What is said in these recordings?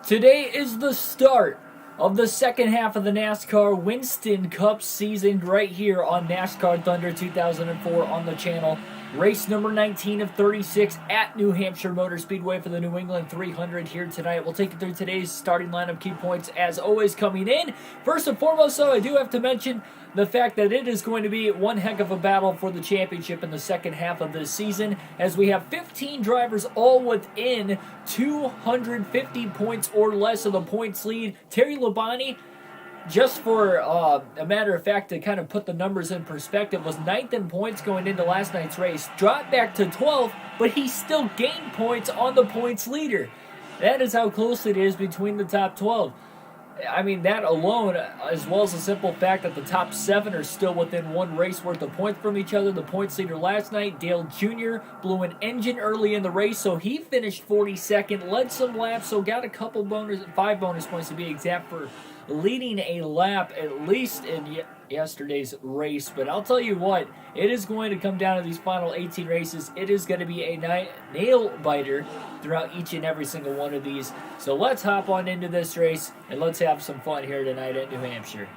Today is the start of the second half of the NASCAR Winston Cup season right here on NASCAR Thunder 2004 on the channel. Race number 19 of 36 at New Hampshire Motor Speedway for the New England 300 here tonight. We'll take you through today's starting lineup, key points as always coming in. First and foremost, though, I do have to mention the fact that it is going to be one heck of a battle for the championship in the second half of this season, as we have 15 drivers all within 250 points or less of the points lead. Terry Labonte, just for a matter of fact, to kind of put the numbers in perspective, was 9th in points going into last night's race. Dropped back to 12th, but he still gained points on the points leader. That is how close it is between the top 12. I mean, that alone, as well as the simple fact that the top 7 are still within one race worth of points from each other. The points leader last night, Dale Jr., blew an engine early in the race, so he finished 42nd, led some laps, so got a couple 5 bonus points to be exact for leading a lap, at least in yesterday's race. But I'll tell you what, it is going to come down to these final 18 races. It is going to be a nail-biter throughout each and every single one of these. So let's hop on into this race, and let's have some fun here tonight at New Hampshire.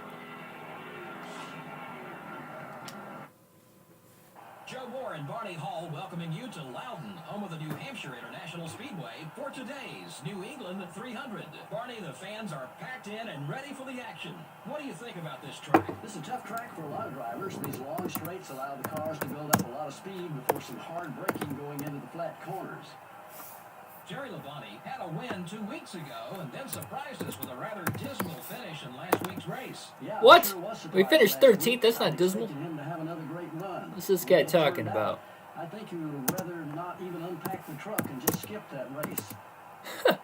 Joe Moore and Barney Hall welcoming you to Loudon, home of the New Hampshire International Speedway, for today's New England 300. Barney, the fans are packed in and ready for the action. What do you think about this track? This is a tough track for a lot of drivers. These long straights allow the cars to build up a lot of speed before some hard braking going into the flat corners. Terry Labonte had a win 2 weeks ago and then surprised us with a rather dismal finish in last week's race. Yeah, What? Sure We finished 13th. That's not dismal. Him to have another great run. What's this guy talking about? I think he would rather not even unpack the truck and just skip that race.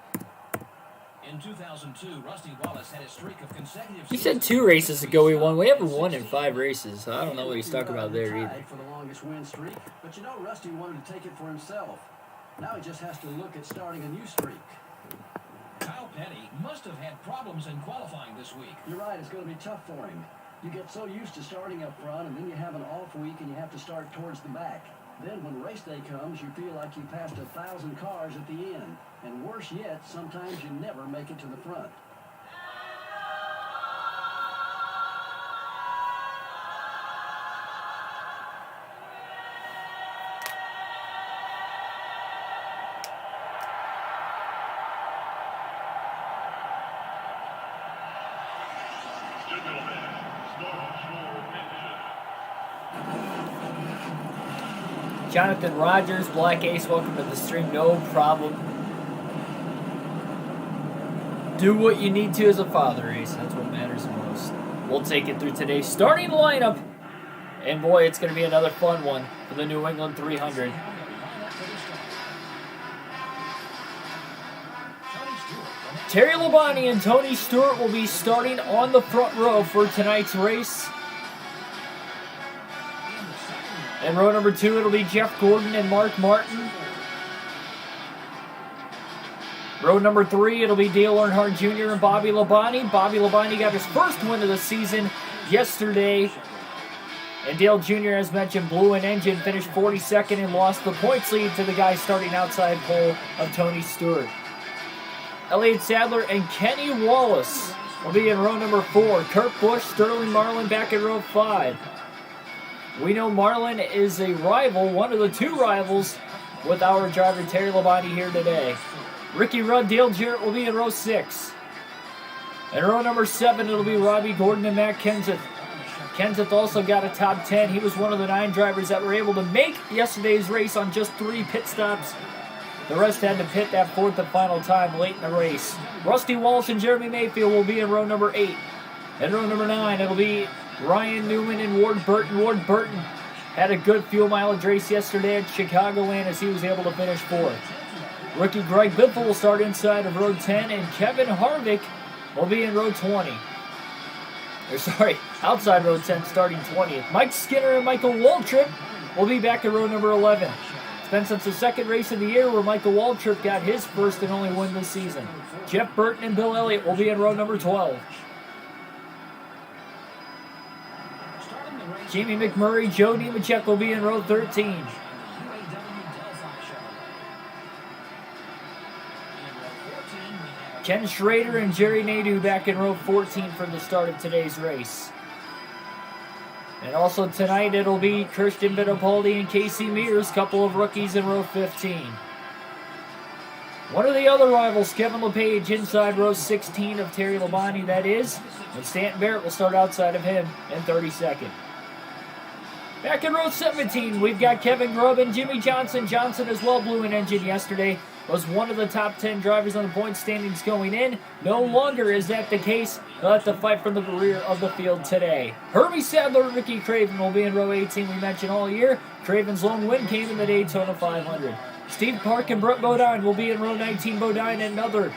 In 2002, Rusty Wallace had a streak of consecutive. He said 2 races ago he won. We haven't won in 5 races, so I don't know what he's talking about there either. For the longest win streak, but you know Rusty wanted to take it for himself. Now he just has to look at starting a new streak. Kyle Petty must have had problems in qualifying this week. You're right, it's going to be tough for him. You get so used to starting up front, and then you have an off week and you have to start towards the back. Then when race day comes, you feel like you passed 1,000 cars at the end. And worse yet, sometimes you never make it to the front. Jonathan Rogers, Black Ace, welcome to the stream. No problem. Do what you need to as a father, Ace. That's what matters most. We'll take it through today's starting lineup. And boy, it's going to be another fun one for the New England 300. Terry Labonte and Tony Stewart will be starting on the front row for tonight's race. In row number 2, it'll be Jeff Gordon and Mark Martin. Row number 3, it'll be Dale Earnhardt Jr. and Bobby Labonte. Bobby Labonte got his first win of the season yesterday. And Dale Jr., as mentioned, blew an engine, finished 42nd, and lost the points lead to the guy starting outside pole of Tony Stewart. Elliott Sadler and Kenny Wallace will be in row number 4. Kurt Busch, Sterling Marlin back in row 5. We know Marlin is a rival, one of the 2 rivals, with our driver Terry Labonte here today. Ricky Rudd, Dale Jarrett will be in row 6. In row number 7, it'll be Robbie Gordon and Matt Kenseth. Kenseth also got a top 10. He was one of the 9 drivers that were able to make yesterday's race on just 3 pit stops. The rest had to pit that 4th and final time late in the race. Rusty Walsh and Jeremy Mayfield will be in row number 8. In row number 9, it'll be Ryan Newman and Ward Burton. Ward Burton had a good fuel mileage race yesterday at Chicagoland as he was able to finish 4th. Rookie Greg Biffle will start inside of row 10, and Kevin Harvick will be in row 20. Outside row 10, starting 20th. Mike Skinner and Michael Waltrip will be back in row number 11. It's been since the second race of the year where Michael Waltrip got his first and only win this season. Jeff Burton and Bill Elliott will be in row number 12. Jamie McMurray, Joe Nemechek will be in row 13. Ken Schrader and Jerry Nadeau back in row 14 for the start of today's race. And also tonight it'll be Christian Fittipaldi and Casey Mears, couple of rookies in row 15. One of the other rivals, Kevin LePage, inside row 16 of Terry Labonte, that is. And Stanton Barrett will start outside of him in 32nd. Back in row 17, we've got Kevin Grubb and Jimmy Johnson. Johnson as well blew an engine yesterday. Was one of the top 10 drivers on the point standings going in. No longer is that the case. He'll have to fight from the rear of the field today. Herbie Sadler and Ricky Craven will be in row 18, we mentioned all year. Craven's lone win came in the Daytona 500. Steve Park and Brett Bodine will be in row 19. Bodine, another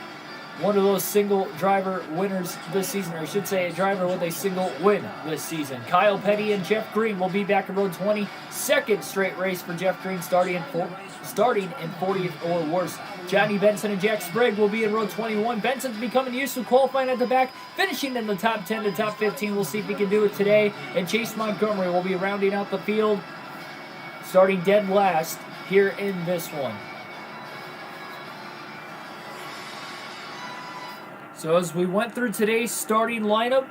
one of those single driver winners this season, or I should say a driver with a single win this season. Kyle Petty and Jeff Green will be back in row 20. Second straight race for Jeff Green, starting in 40th or worse. Johnny Benson and Jack Sprague will be in row 21. Benson's becoming used to qualifying at the back, finishing in the top 10 to top 15. We'll see if he can do it today. And Chase Montgomery will be rounding out the field, starting dead last here in this one. So as we went through today's starting lineup,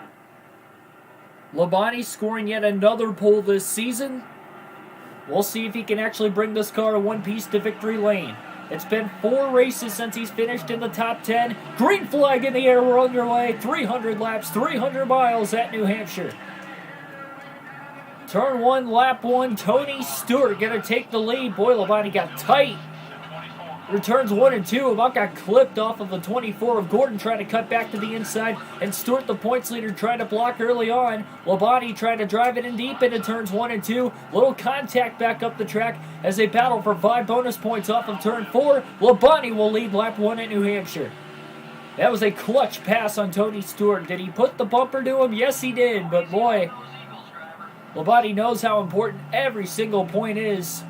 Labonte scoring yet another pole this season. We'll see if he can actually bring this car in one piece to victory lane. It's been 4 races since he's finished in the top 10. Green flag in the air, we're underway. 300 laps, 300 miles at New Hampshire. Turn 1, lap 1, Tony Stewart going to take the lead. Boy, Labonte got tight. Returns 1 and 2 about got clipped off of the 24 of Gordon trying to cut back to the inside, and Stewart, the points leader, trying to block early on. Labonte trying to drive it in deep into turns 1 and 2. Little contact back up the track as they battle for 5 bonus points off of turn 4. Labonte will lead lap 1 at New Hampshire. That was a clutch pass on Tony Stewart. Did he put the bumper to him? Yes, he did, but boy, Labonte knows how important every single point is.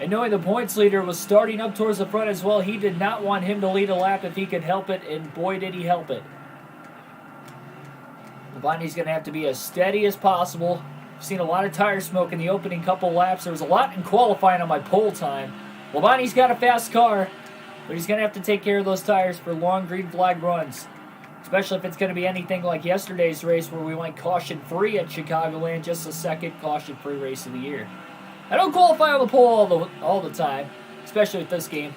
And knowing the points leader was starting up towards the front as well, he did not want him to lead a lap if he could help it, and boy did he help it. Labonte's going to have to be as steady as possible. I've seen a lot of tire smoke in the opening couple laps. There was a lot in qualifying on my pole time. Labonte's got a fast car, but he's going to have to take care of those tires for long green flag runs. Especially if it's going to be anything like yesterday's race where we went caution-free at Chicagoland, just the second caution-free race of the year. I don't qualify on the pole all the time, especially with this game.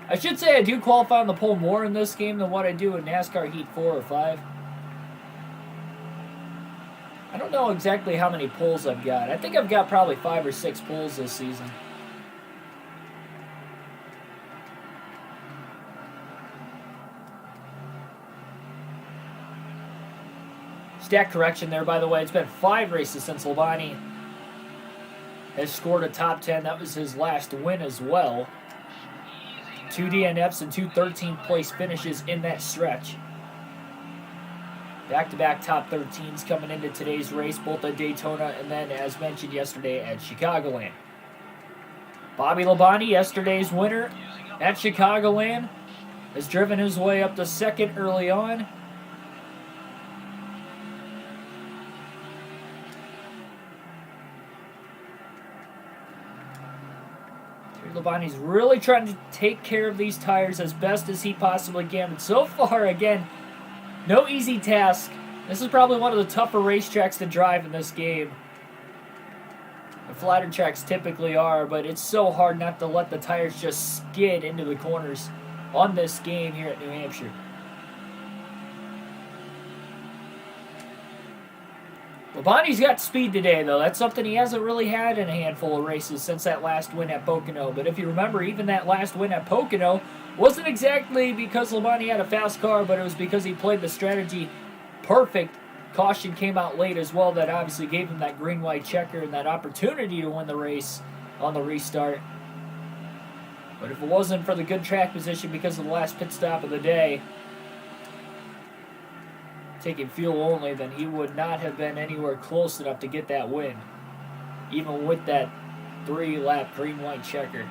I should say I do qualify on the pole more in this game than what I do in NASCAR Heat 4 or 5. I don't know exactly how many poles I've got. I think I've got probably 5 or 6 poles this season. Stat correction there, by the way. It's been 5 races since Labonte has scored a top 10. That was his last win as well. 2 DNFs and 2 13th place finishes in that stretch. Back-to-back top 13s coming into today's race, both at Daytona and then, as mentioned yesterday, at Chicagoland. Bobby Labonte, yesterday's winner at Chicagoland, has driven his way up to second early on. Labonte's really trying to take care of these tires as best as he possibly can. But so far, again, no easy task. This is probably one of the tougher racetracks to drive in this game. The flatter tracks typically are, but it's so hard not to let the tires just skid into the corners on this game here at New Hampshire. Labonte's got speed today, though. That's something he hasn't really had in a handful of races since that last win at Pocono. But if you remember, even that last win at Pocono wasn't exactly because Labonte had a fast car, but it was because he played the strategy perfect. Caution came out late as well. That obviously gave him that green-white checker and that opportunity to win the race on the restart. But if it wasn't for the good track position because of the last pit stop of the day, taking fuel only, then he would not have been anywhere close enough to get that win, even with that 3-lap green-white checker.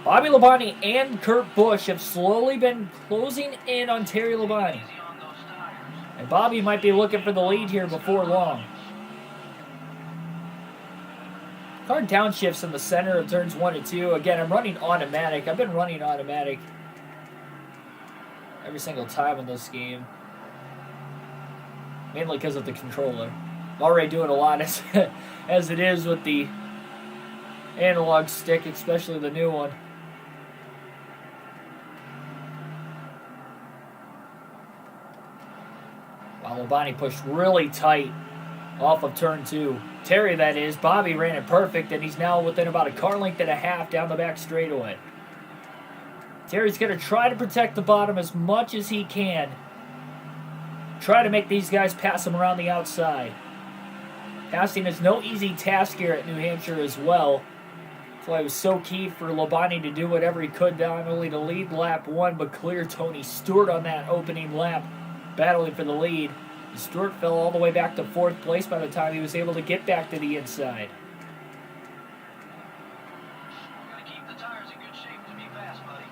Bobby Labonte and Kurt Busch have slowly been closing in on Terry Labonte, and Bobby might be looking for the lead here before long. Car downshifts in the center of turns 1 and 2. Again, I'm running automatic. I've been running automatic every single time in this game. Mainly because of the controller. I'm already doing a lot as it is with the analog stick, especially the new one. Wow, Labonte pushed really tight off of turn 2. Terry, that is. Bobby ran it perfect, and he's now within about a car length and a half down the back straightaway. Terry's going to try to protect the bottom as much as he can. Try to make these guys pass him around the outside. Passing is no easy task here at New Hampshire as well. That's why it was so key for Labonte to do whatever he could, not only to lead lap 1, but clear Tony Stewart on that opening lap, battling for the lead. Stewart fell all the way back to 4th place by the time he was able to get back to the inside. Gotta keep the tires in good shape to be fast, buddy.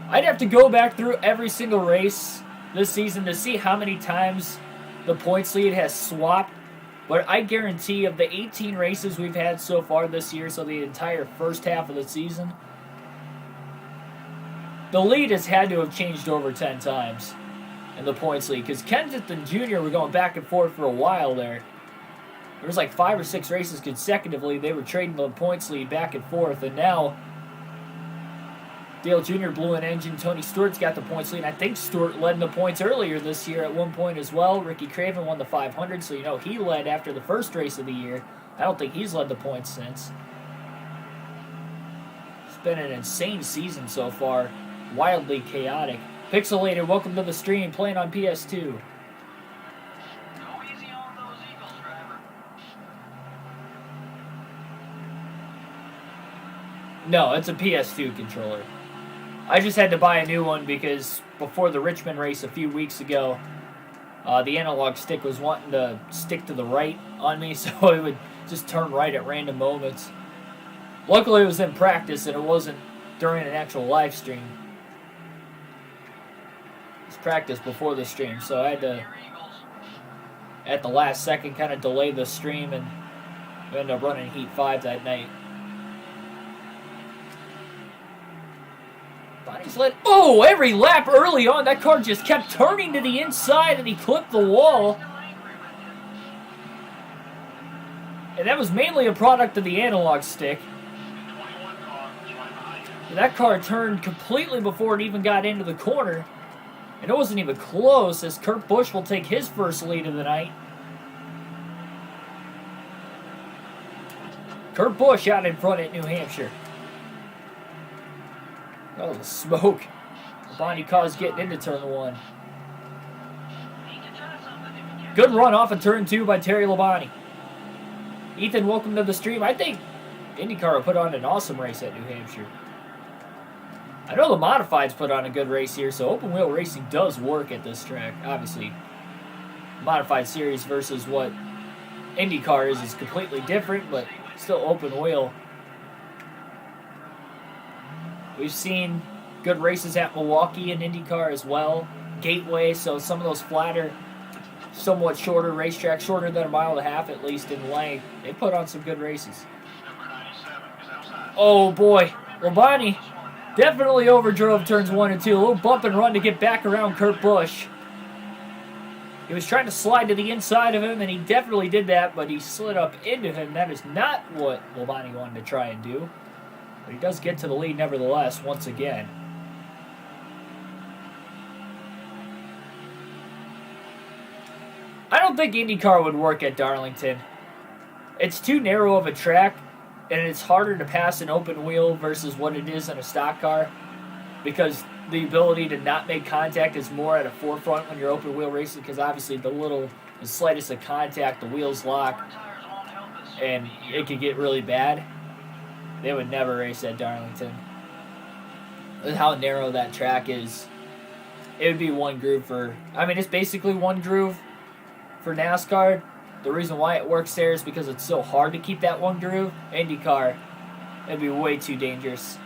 I'd have to go back through every single race this season to see how many times the points lead has swapped, but I guarantee of the 18 races we've had so far this year, so the entire first half of the season, the lead has had to have changed over 10 times in the points lead, because Kensington Jr. were going back and forth for a while there. There was like 5 or 6 races consecutively they were trading the points lead back and forth, and now Dale Jr. blew an engine. Tony Stewart's got the points lead. I think Stewart led in the points earlier this year at one point as well. Ricky Craven won the 500, so you know he led after the first race of the year. I don't think he's led the points since. It's been an insane season so far. Wildly chaotic. Pixelated, welcome to the stream, playing on PS2. Go easy on those Eagles, driver. No, it's a PS2 controller. I just had to buy a new one because before the Richmond race a few weeks ago, the analog stick was wanting to stick to the right on me, so it would just turn right at random moments. Luckily, it was in practice and it wasn't during an actual live stream. It's practice before the stream, so I had to, at the last second, kind of delay the stream, and we ended up running Heat 5 that night. Bonnie's led. Oh, every lap early on, that car just kept turning to the inside, and he clipped the wall. And that was mainly a product of the analog stick. That car turned completely before it even got into the corner. And it wasn't even close, as Kurt Busch will take his first lead of the night. Kurt Busch out in front at New Hampshire. Oh, the smoke. Bonnie caused getting into turn 1. Good run off of turn 2 by Terry Labonte. Ethan, welcome to the stream. I think IndyCar will put on an awesome race at New Hampshire. I know the Modifieds put on a good race here, so open wheel racing does work at this track. Obviously, Modified Series versus what IndyCar is completely different, but still open wheel. We've seen good races at Milwaukee and IndyCar as well. Gateway, so some of those flatter, somewhat shorter racetracks, shorter than a mile and a half at least in length, they put on some good races. Oh boy, Labonte definitely overdrove turns 1 and 2. A little bump and run to get back around Kurt Busch. He was trying to slide to the inside of him, and he definitely did that, but he slid up into him. That is not what Labonte wanted to try and do. But he does get to the lead nevertheless, once again. I don't think IndyCar would work at Darlington. It's too narrow of a track, and it's harder to pass an open wheel versus what it is in a stock car, because the ability to not make contact is more at a forefront when you're open wheel racing, because obviously the slightest of contact, the wheels lock, and it could get really bad. They would never race at Darlington. With how narrow that track is, it would be one groove it's basically one groove for NASCAR. The reason why it works there is because it's so hard to keep that one groove. IndyCar, it'd be way too dangerous.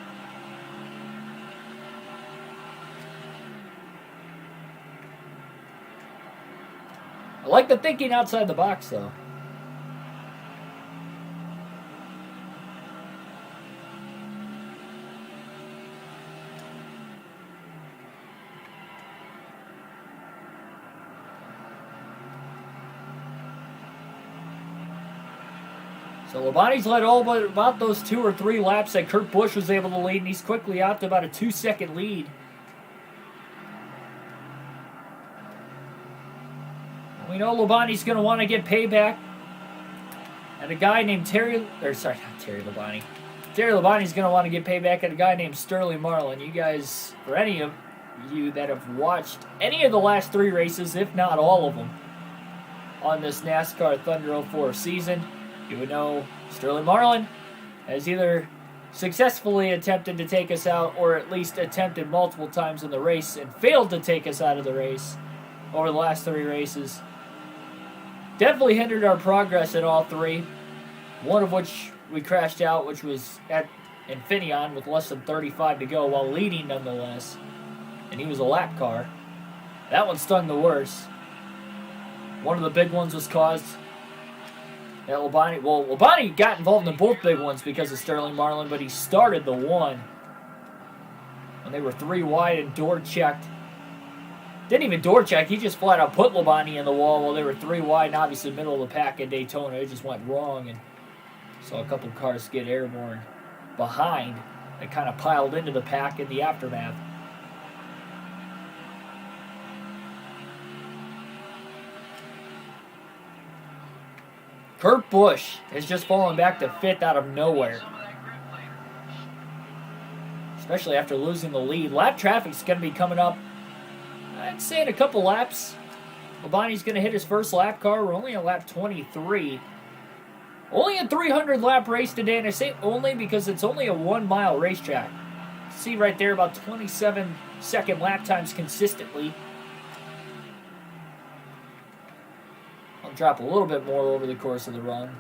I like the thinking outside the box, though. So Labonte's led all but about those 2 or 3 laps that Kurt Busch was able to lead, and he's quickly out to about a 2-second lead. We know Labonte's going to want to get payback. And a guy named Terry Labonte's going to want to get payback at a guy named Sterling Marlin. You guys, for any of you that have watched any of the last 3 races, if not all of them, on this NASCAR Thunder 04 season, you would know Sterling Marlin has either successfully attempted to take us out or at least attempted multiple times in the race and failed to take us out of the race over the last 3 races. Definitely hindered our progress in all 3, one of which we crashed out, which was at Infineon with less than 35 to go while leading nonetheless, and he was a lap car. That one stung the worst. One of the big ones was caused at Labonte. Well, Labonte got involved in both big ones because of Sterling Marlin, but he started the one when they were 3 wide and door checked. Didn't even door check. He just flat out put Labonte in the wall while they were 3 wide and obviously middle of the pack at Daytona. It just went wrong and saw a couple of cars get airborne behind and kind of piled into the pack in the aftermath. Kurt Busch has just fallen back to 5th out of nowhere, especially after losing the lead. Lap traffic's going to be coming up, I'd say, in a couple laps. Labonte's going to hit his first lap car. We're only at lap 23. Only a 300 lap race today, and I say only because it's only a 1 mile racetrack. See right there, about 27-second lap times consistently. I'll drop a little bit more over the course of the run.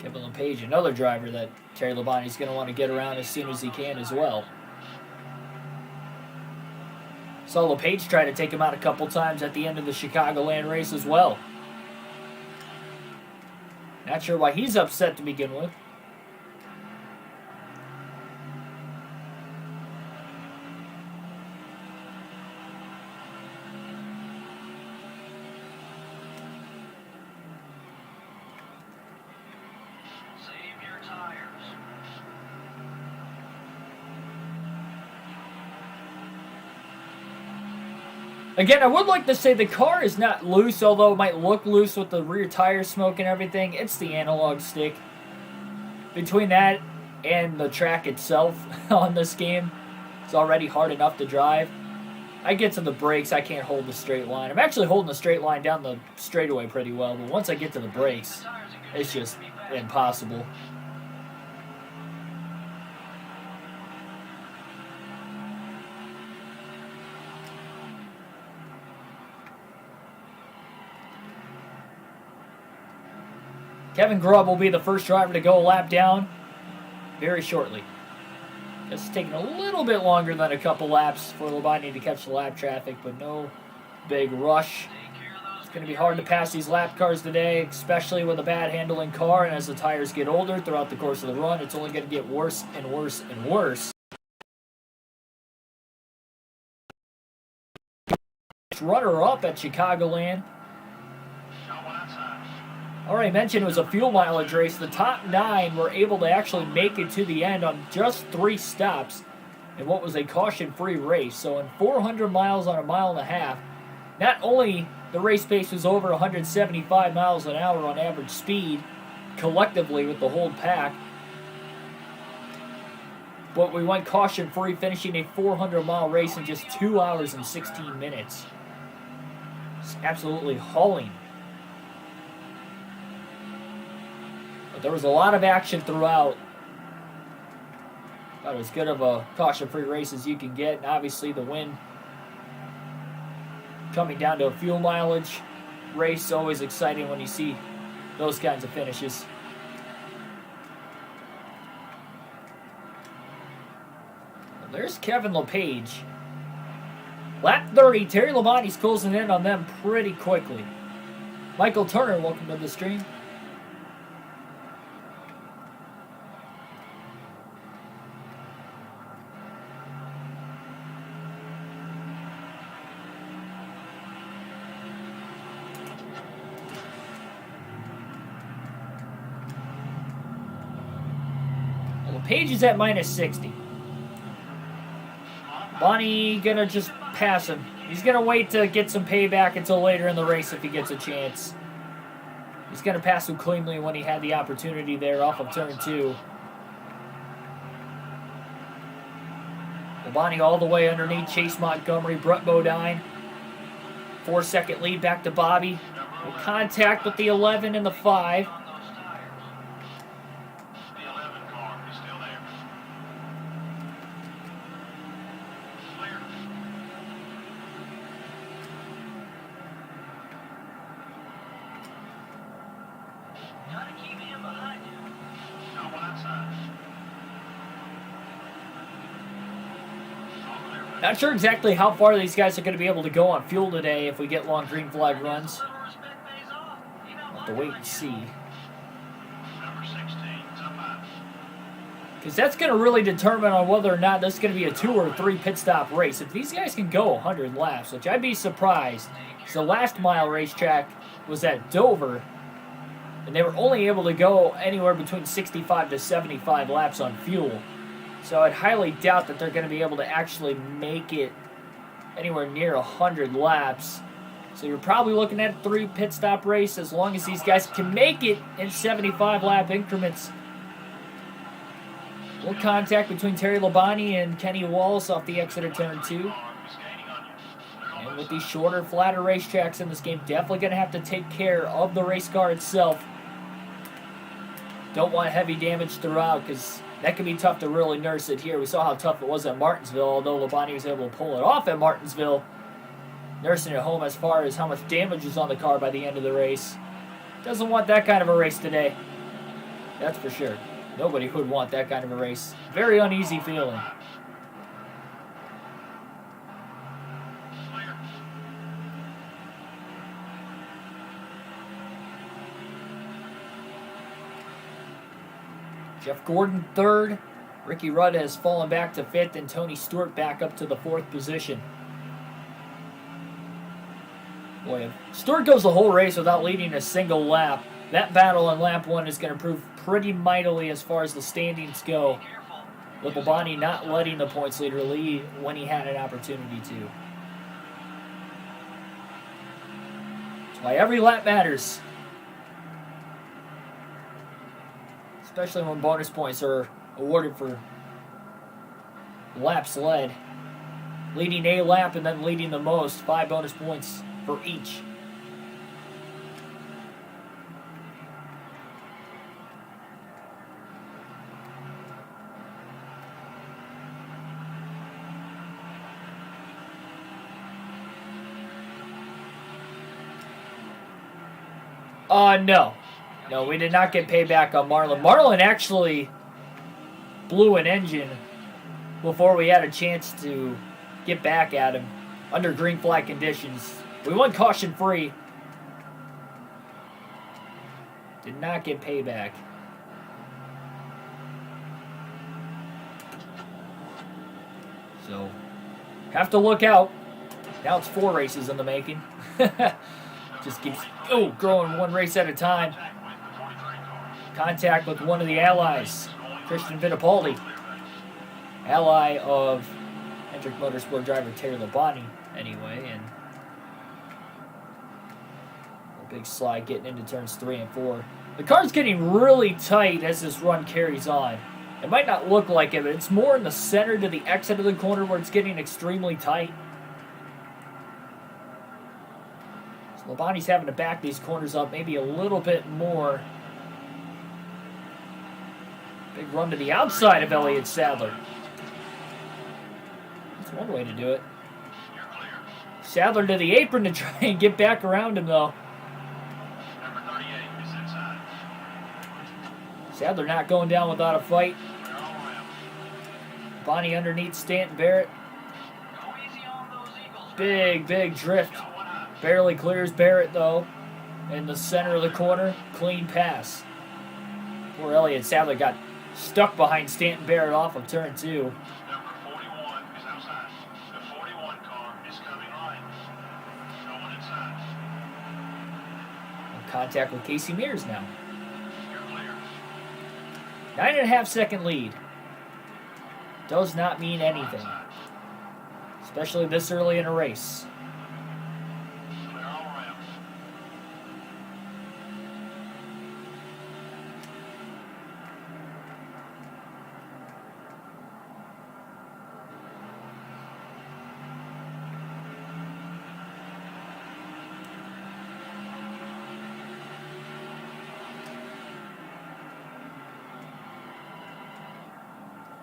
Kevin LePage, another driver that Terry Labonte's going to want to get around as soon as he can as well. Saw LePage try to take him out a couple times at the end of the Chicagoland race as well. Not sure why he's upset to begin with. Again, I would like to say the car is not loose, although it might look loose with the rear tire smoke and everything. It's the analog stick. Between that and the track itself on this game, it's already hard enough to drive. I get to the brakes, I can't hold the straight line. I'm actually holding the straight line down the straightaway pretty well, but once I get to the brakes, it's just impossible. Kevin Grubb will be the first driver to go a lap down very shortly. It's taking a little bit longer than a couple laps for Labonte to catch the lap traffic, but no big rush. It's going to be hard to pass these lap cars today, especially with a bad handling car, and as the tires get older throughout the course of the run, it's only going to get worse and worse and worse. Runner-up at Chicagoland. I already mentioned it was a fuel mileage race. The top 9 were able to actually make it to the end on just 3 stops in what was a caution-free race. So in 400 miles on a mile and a half, not only the race pace was over 175 miles an hour on average speed collectively with the whole pack, but we went caution-free, finishing a 400-mile race in just 2 hours and 16 minutes. It's absolutely hauling. There was a lot of action throughout. About as good of a caution-free race as you can get. And obviously the win coming down to a fuel mileage race. Always exciting when you see those kinds of finishes. Well, there's Kevin LePage. Lap 30. Terry Labonte's closing in on them pretty quickly. Michael Turner, welcome to the stream. Page is at minus 60. Bonnie gonna just pass him. He's gonna wait to get some payback until later in the race if he gets a chance. He's gonna pass him cleanly when he had the opportunity there off of turn 2. Bonnie all the way underneath Chase Montgomery, Brett Bodine. 4-second lead back to Bobby. Contact with the 11 and the 5. Not sure exactly how far these guys are going to be able to go on fuel today if we get long green flag runs. We'll have to wait and see. Because that's going to really determine on whether or not this is going to be a 2 or 3 pit stop race. If these guys can go 100 laps, which I'd be surprised. So the last mile racetrack was at Dover, and they were only able to go anywhere between 65 to 75 laps on fuel. So I'd highly doubt that they're going to be able to actually make it anywhere near 100 laps. So you're probably looking at a 3 pit stop race as long as these guys can make it in 75 lap increments. A little contact between Terry Labonte and Kenny Wallace off the exit of turn 2. And with these shorter, flatter racetracks in this game, definitely going to have to take care of the race car itself. Don't want heavy damage throughout because that can be tough to really nurse it here. We saw how tough it was at Martinsville, although Labonte was able to pull it off at Martinsville. Nursing it home as far as how much damage is on the car by the end of the race. Doesn't want that kind of a race today. That's for sure. Nobody would want that kind of a race. Very uneasy feeling. Jeff Gordon 3rd. Ricky Rudd has fallen back to 5th, and Tony Stewart back up to the 4th position. Boy, if Stewart goes the whole race without leading a single lap, that battle on lap 1 is going to prove pretty mightily as far as the standings go, with Labonte not letting the points leader lead when he had an opportunity to. That's why every lap matters. Especially when bonus points are awarded for laps led. Leading a lap and then leading the most, 5 bonus points for each. No. No, we did not get payback on Marlin. Marlin actually blew an engine before we had a chance to get back at him under green flag conditions. We went caution free. Did not get payback. So, have to look out. Now it's 4 races in the making. Just keeps growing one race at a time. Contact with one of the allies, Christian Fittipaldi, ally of Hendrick Motorsport driver Terry Labonte, anyway, and a big slide getting into turns 3 and 4. The car's getting really tight as this run carries on. It might not look like it, but it's more in the center to the exit of the corner where it's getting extremely tight. So Labonte's having to back these corners up maybe a little bit more. Big run to the outside of Elliott Sadler. That's one way to do it. Sadler to the apron to try and get back around him, though. Sadler not going down without a fight. Bonnie underneath Stanton Barrett. Big drift. Barely clears Barrett, though. In the center of the corner. Clean pass. Poor Elliott Sadler got stuck behind Stanton Barrett off of turn 2. Number 41 is outside. The 41 car is coming right. No one inside. Contact with Casey Mears now. You're clear. 9.5 second lead. does not mean anything, especially this early in a race. They're all around.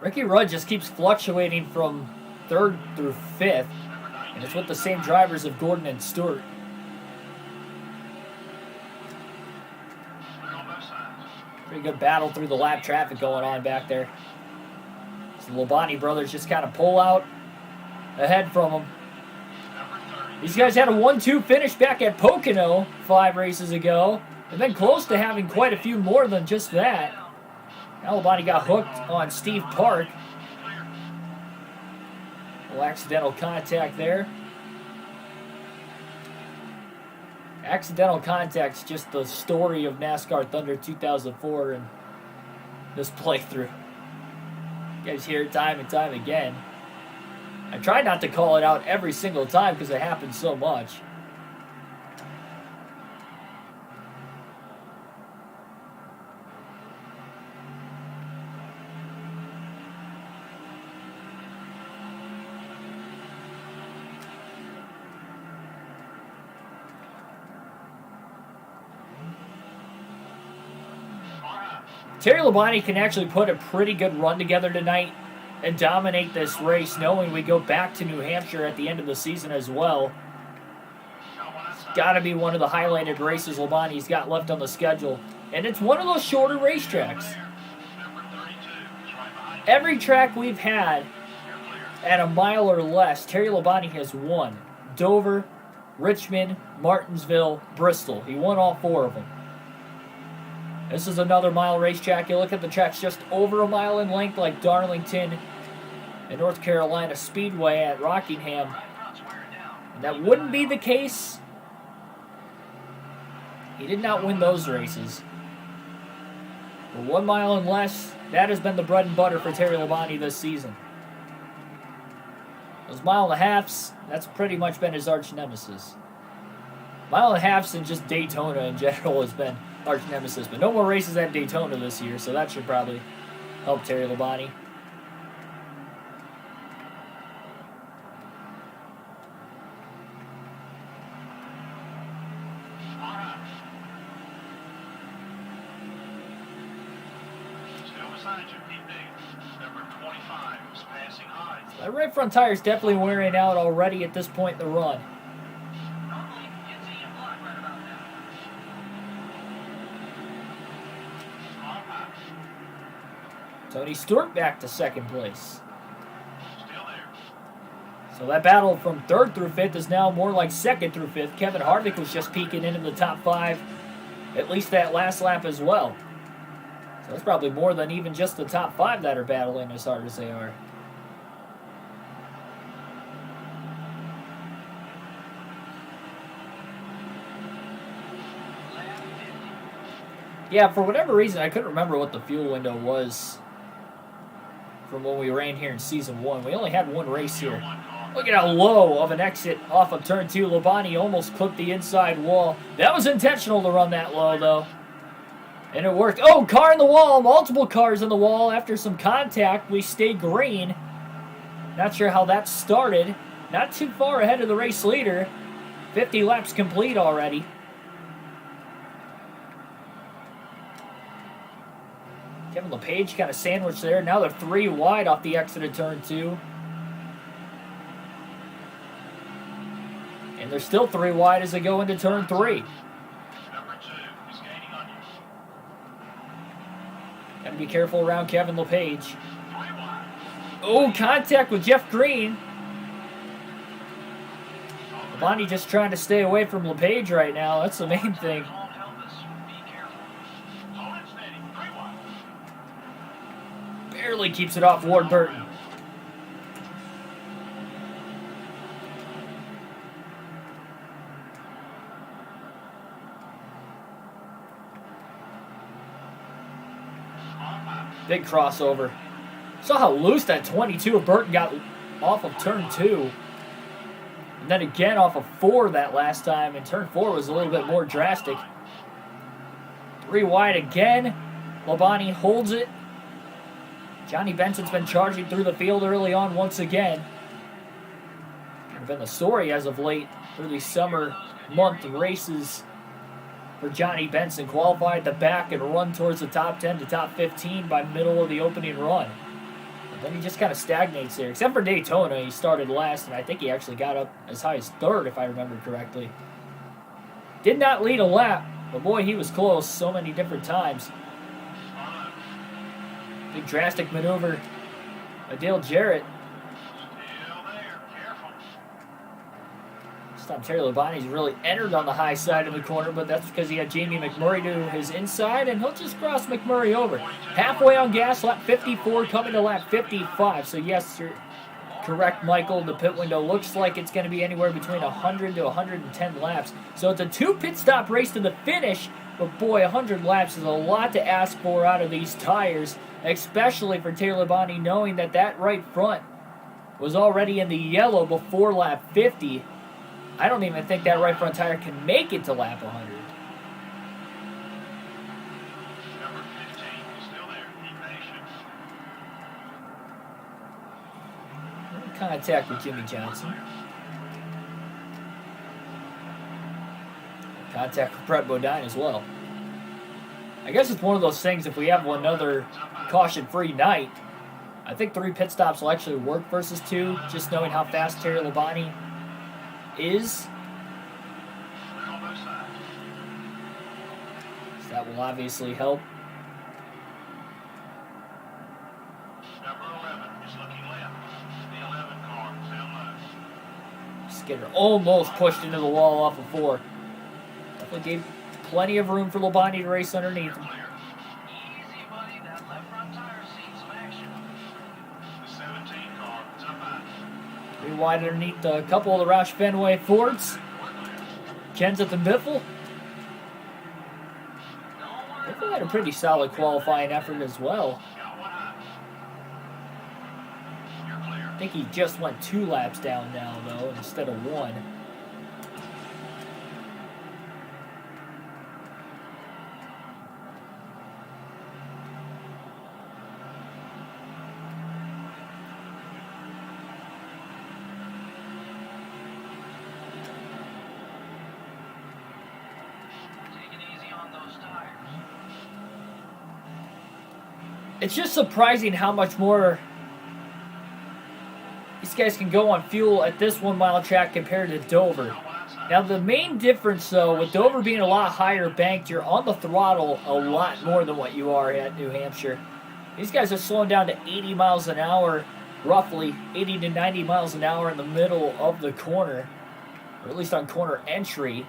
Ricky Rudd just keeps fluctuating from 3rd through 5th, and it's with the same drivers of Gordon and Stewart. Clear on both sides. Pretty good battle through the lap traffic going on back there. So the Labonte brothers just kind of pull out ahead from them. Number 30. These guys had a 1-2 finish back at Pocono 5 races ago, and been close to having quite a few more than just that. Now Labonte got hooked on Steve Park. Clear. A little accidental contact there. Accidental contact's just the story of NASCAR Thunder 2004 and this playthrough. You guys hear it time and time again. I try not to call it out every single time because it happens so much. Terry Labonte can actually put a pretty good run together tonight and dominate this race, knowing we go back to New Hampshire at the end of the season as well. It's got to be one of the highlighted races Labonte's got left on the schedule. And it's one of those shorter racetracks. Number 32 is right behind you. Every track we've had You're clear. at a mile or less, Terry Labonte has won. Dover, Richmond, Martinsville, Bristol. He won all 4 of them. This is another mile racetrack. You look at the tracks just over a mile in length, like Darlington and North Carolina Speedway at Rockingham. And that wouldn't be the case. He did not win those races. But 1 mile and less, that has been the bread and butter for Terry Labonte this season. Those mile and a halves, that's pretty much been his arch nemesis. Mile and a halves and just Daytona in general has been arch nemesis. But no more races at Daytona this year, so that should probably help Terry Labonte. Still beside you, Pete Davis. Number 25 is passing high. That right front tire is definitely wearing out already at this point in the run. Small pass. Tony Stewart back to 2nd place. Still there. So that battle from 3rd through 5th is now more like 2nd through 5th. Kevin Harvick was just peeking into the top 5, at least that last lap as well. So that's probably more than even just the top 5 that are battling as hard as they are. Yeah, for whatever reason, I couldn't remember what the fuel window was from when we ran here in Season 1. We only had one race here. One car. Look at how low of an exit off of Turn 2. Labonte almost clipped the inside wall. That was intentional to run that low, though. And it worked. Oh, car in the wall. Multiple cars in the wall. After some contact, we stayed green. Not sure how that started. Not too far ahead of the race leader. 50 laps complete already. Kevin LePage kind of sandwiched there. Now they're 3 wide off the exit of Turn 2. And they're still 3 wide as they go into Turn 3. Number 2 is gaining on you. Got to be careful around Kevin LePage. 3 wide. Oh, contact with Jeff Green. Labonte just trying to stay away from LePage right now. That's the main thing. Hold helmets. Be careful. Hold it steady. 3 wide. Barely keeps it off Ward Burton. Big crossover. Saw how loose that 22 of Burton got off of turn 2. And then again off of 4 that last time. And turn 4 was a little bit more drastic. 3 wide again. Labonte holds it. Johnny Benson's been charging through the field early on once again. It's been the story as of late through these summer month races for Johnny Benson. Qualify at the back and run towards the top 10 to top 15 by middle of the opening run. But then he just kind of stagnates there. Except for Daytona, he started last, and I think he actually got up as high as 3rd, if I remember correctly. Did not lead a lap, but boy, he was close so many different times. Big drastic maneuver by Dale Jarrett. This time Terry Labonte's really entered on the high side of the corner, but that's because he had Jamie McMurray to his inside, and he'll just cross McMurray over. Halfway on gas, lap 54, coming to lap 55. So yes, you're correct, Michael. The pit window looks like it's going to be anywhere between 100 to 110 laps. So it's a 2 pit stop race to the finish, but boy, 100 laps is a lot to ask for out of these tires, especially for Taylor Labonte, knowing that that right front was already in the yellow before lap 50. I don't even think that right front tire can make it to lap 100. Number 15 is still there. Be patient. Contact with Jimmy Johnson. Contact with Brett Bodine as well. I guess it's one of those things, if we have another caution-free night, I think 3 pit stops will actually work versus 2, just knowing how fast Terry Labonte is. So that will obviously help. Number 11 is looking left. The 11 car is down low. Skinner almost pushed into the wall off of 4. Definitely gave plenty of room for Labonte to race underneath him. Easy, buddy. That left front tire seen some action. The 17 car is up high. 3 wide underneath a couple of the Roush Fenway Fords. Ken's at the Biffle. Biffle had a pretty solid qualifying effort as well. Got one high. You're clear. I think he just went 2 laps down now, though, instead of 1. It's just surprising how much more these guys can go on fuel at this 1 mile track compared to Dover. Now, the main difference, though, with Dover being a lot higher banked, you're on the throttle a lot more than what you are at New Hampshire. These guys are slowing down to 80 miles an hour, roughly 80 to 90 miles an hour in the middle of the corner, or at least on corner entry.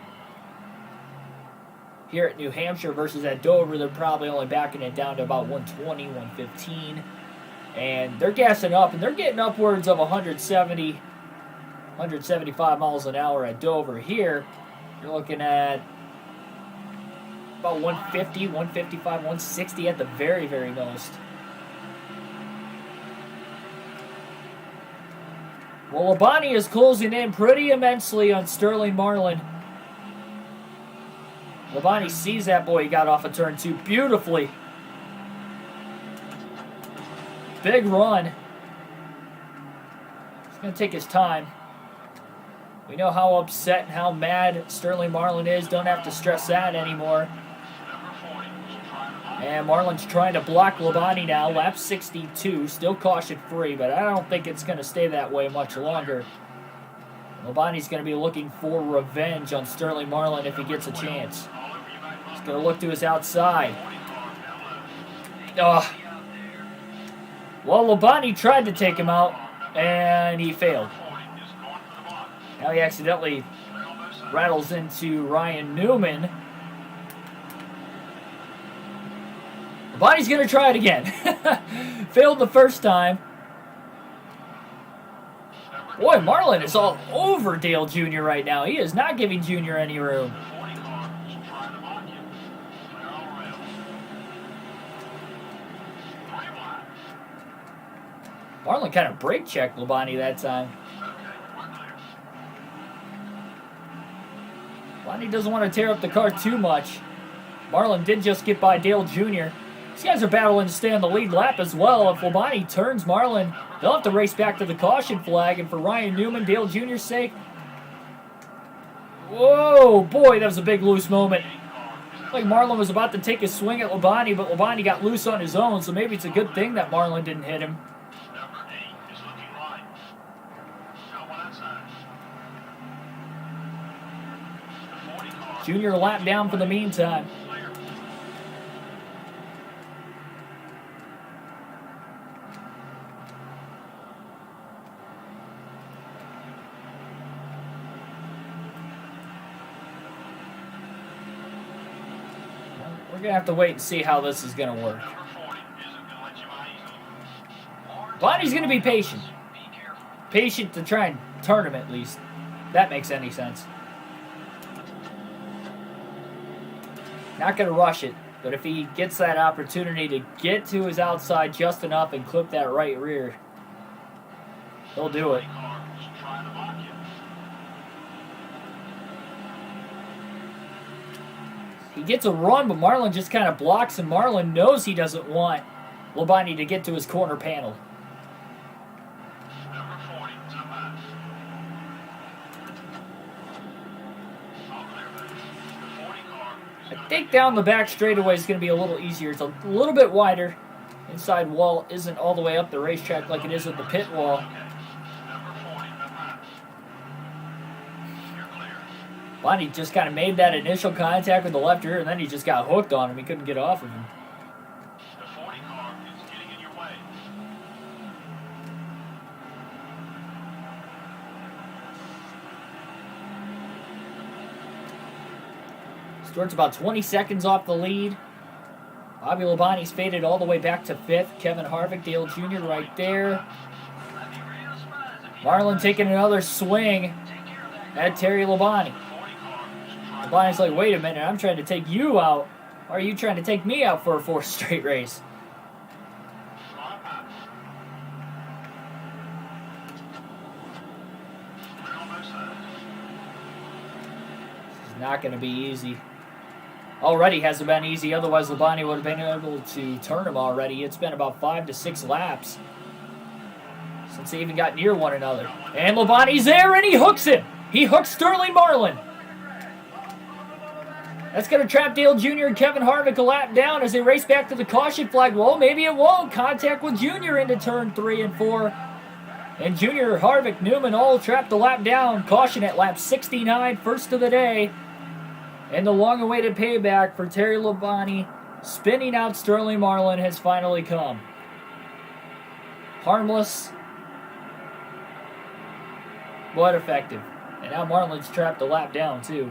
Here at New Hampshire versus at Dover, they're probably only backing it down to about 120, 115. And they're gassing up, and they're getting upwards of 170, 175 miles an hour at Dover. Here, you're looking at about 150, 155, 160 at the very, very most. Well, Labonte is closing in pretty immensely on Sterling Marlin. Labonte sees that boy. He got off of turn 2 beautifully. Big run. He's going to take his time. We know how upset and how mad Sterling Marlin is. Don't have to stress that anymore. And Marlin's trying to block Labonte now. Lap 62. Still caution free, but I don't think it's going to stay that way much longer. Labonte's going to be looking for revenge on Sterling Marlin if he gets a chance. He's going to look to his outside. Well, Labonte tried to take him out, and he failed. Now he accidentally rattles into Ryan Newman. Labonte's going to try it again. Failed the first time. Boy, Marlin is all over Dale Jr. right now. He is not giving Jr. any room. Marlin kind of brake checked Labonte that time. Labonte doesn't want to tear up the car too much. Marlin did just get by Dale Jr. These guys are battling to stay on the lead lap as well. If Labonte turns Marlin, they'll have to race back to the caution flag. And for Ryan Newman, Dale Jr.'s sake, whoa, boy, that was a big loose moment. Like Marlin was about to take a swing at Labonte, but Labonte got loose on his own, so maybe it's a good thing that Marlin didn't hit him. Number 8 is looking right. Got one outside. The 40 car. Junior lap down for the meantime. Clear. We're going to have to wait and see how this is going to work. Number 40 isn't going to let you by easily. Bonnie's going to be patient. Patient to try and turn him at least. If that makes any sense. Not going to rush it, but if he gets that opportunity to get to his outside just enough and clip that right rear, he'll do it. Car is trying to block you. He gets a run, but Marlin just kind of blocks, and Marlin knows he doesn't want Labonte to get to his corner panel. Number 40 is up high. All clear, buddy. The 40 car is I think down the back straightaway is going to be a little easier. It's a little bit wider. Inside wall isn't all the way up the racetrack like it is at the pit wall. okay. Number 40 up high. You're clear. Bonnie just kind of made that initial contact with the left rear, and then he just got hooked on him. He couldn't get off of him. The 40 car is getting in your way. Stewart's about 20 seconds off the lead. Bobby Labonte's faded all the way back to 5th. Kevin Harvick, Dale Jr. right there. Marlin taking another swing at Terry Labonte. 40 car is trying Labonte's like, wait a minute, I'm trying to take you out. Or are you trying to take me out for a 4th straight race? to up high. Clear on both sides. It's not going to be easy. Already hasn't been easy, otherwise Labonte would have been able to turn him already. It's been about 5 to 6 laps since they even got near one another. And Labonte's there, and he hooks him. He hooks Sterling Marlin. That's going to trap Dale Jr. and Kevin Harvick a lap down as they race back to the caution flag. Well, maybe it won't. Contact with Jr. into turn 3 and 4. And Jr., Harvick, Newman all trapped a lap down. Caution at lap 69, first of the day. And the long-awaited payback for Terry Labonte spinning out Sterling Marlin has finally come. Harmless, but effective. And now Marlin's trapped a lap down, too.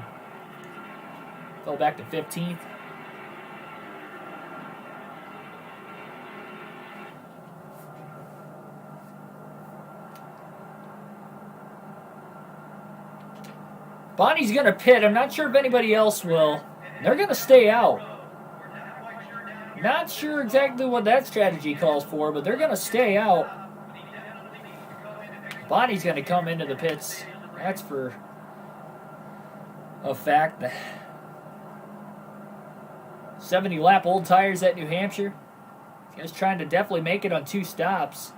Fell back to 15th. Bonnie's going to pit. I'm not sure if anybody else will. They're going to stay out. Not sure exactly what that strategy calls for, but they're going to stay out. Bonnie's going to come into the pits. That's for a fact. 70-lap old tires at New Hampshire. This guy's trying to definitely make it on 2 stops.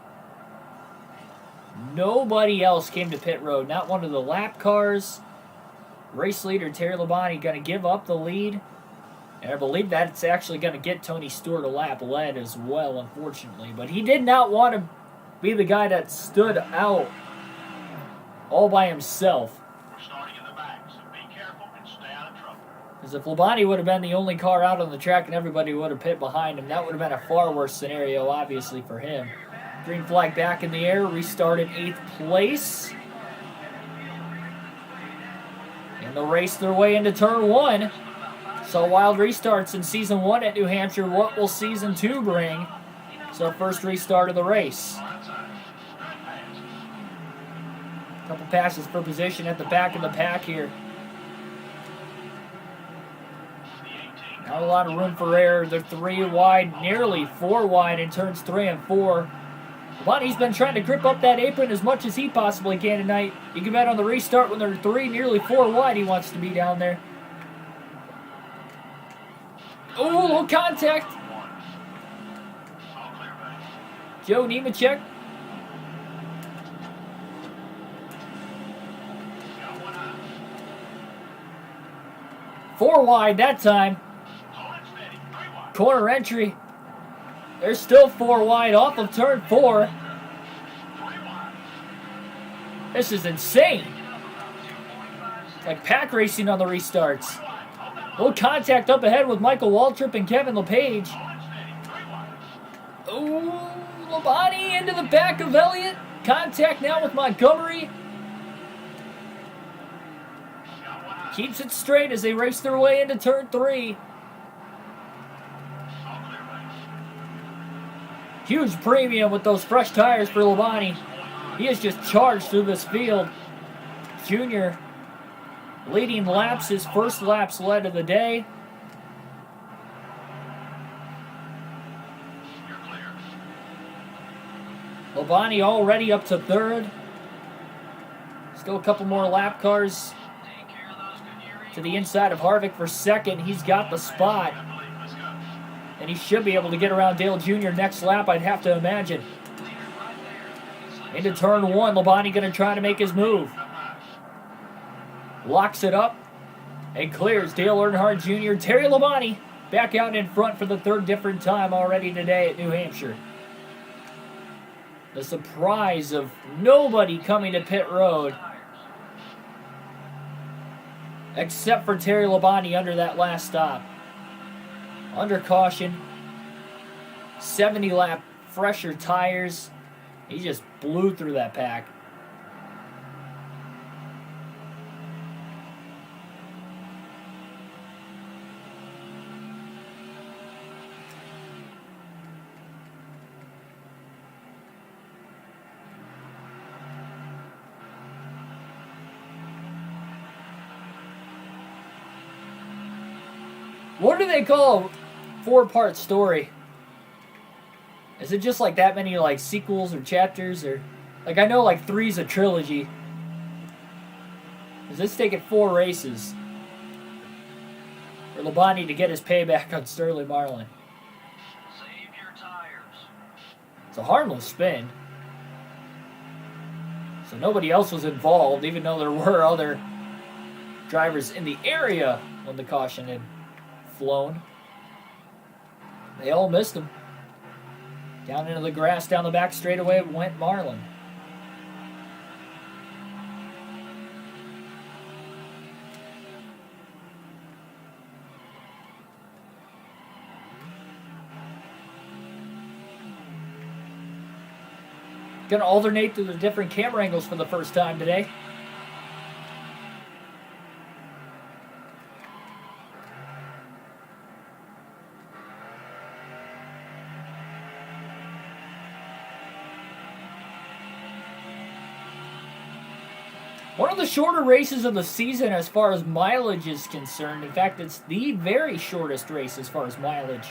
Nobody else came to pit road. Not one of the lap cars. Race leader Terry Labonte going to give up the lead. And I believe that's actually going to get Tony Stewart a lap led as well, unfortunately. But he did not want to be the guy that stood out all by himself. We're starting in the back, so be careful and stay out of trouble. Because if Labonte would have been the only car out on the track and everybody would have pit behind him, that would have been a far worse scenario, obviously, for him. Green flag back in the air, restart in 8th place. And they'll race their way into turn 1. So wild restarts in Season 1 at New Hampshire. What will Season 2 bring? So first restart of the race. Couple passes for position at the back of the pack here. Not a lot of room for error. They're 3 wide, nearly 4 wide in turns 3 and 4. Labonte's been trying to grip up that apron as much as he possibly can tonight. You can bet on the restart when they're 3, nearly 4 wide, he wants to be down there. Oh, little contact. Joe Nemechek. Four wide that time. Corner entry. There's still 4 wide off of turn 4. This is insane. It's like pack racing on the restarts. Little contact up ahead with Michael Waltrip and Kevin LePage. Ooh, Labonte into the back of Elliott. Contact now with Montgomery. Keeps it straight as they race their way into turn 3. Huge premium with those fresh tires for Labonte. He has just charged through this field. Junior leading laps, his first laps led of the day. Labonte already up to 3rd. Still a couple more lap cars to the inside of Harvick for 2nd. He's got the spot. And he should be able to get around Dale Jr. next lap, I'd have to imagine. Into turn 1, Labonte going to try to make his move. Locks it up and clears Dale Earnhardt Jr. Terry Labonte back out in front for the 3rd different time already today at New Hampshire. The surprise of nobody coming to pit road except for Terry Labonte under that last stop. Under caution, 70 lap fresher tires. He just blew through that pack. What do they call a 4-part story? Is it just like that many like sequels or chapters, or like I know like 3's a trilogy? Is this taking 4 races for Labonte to get his payback on Sterling Marlin? Save your tires. It's a harmless spin, so nobody else was involved, even though there were other drivers in the area when the caution had flown. They all missed him. Down into the grass, down the back straightaway went Marlin. Gonna alternate through the different camera angles for the first time today. One of the shorter races of the season as far as mileage is concerned. In fact, it's the very shortest race as far as mileage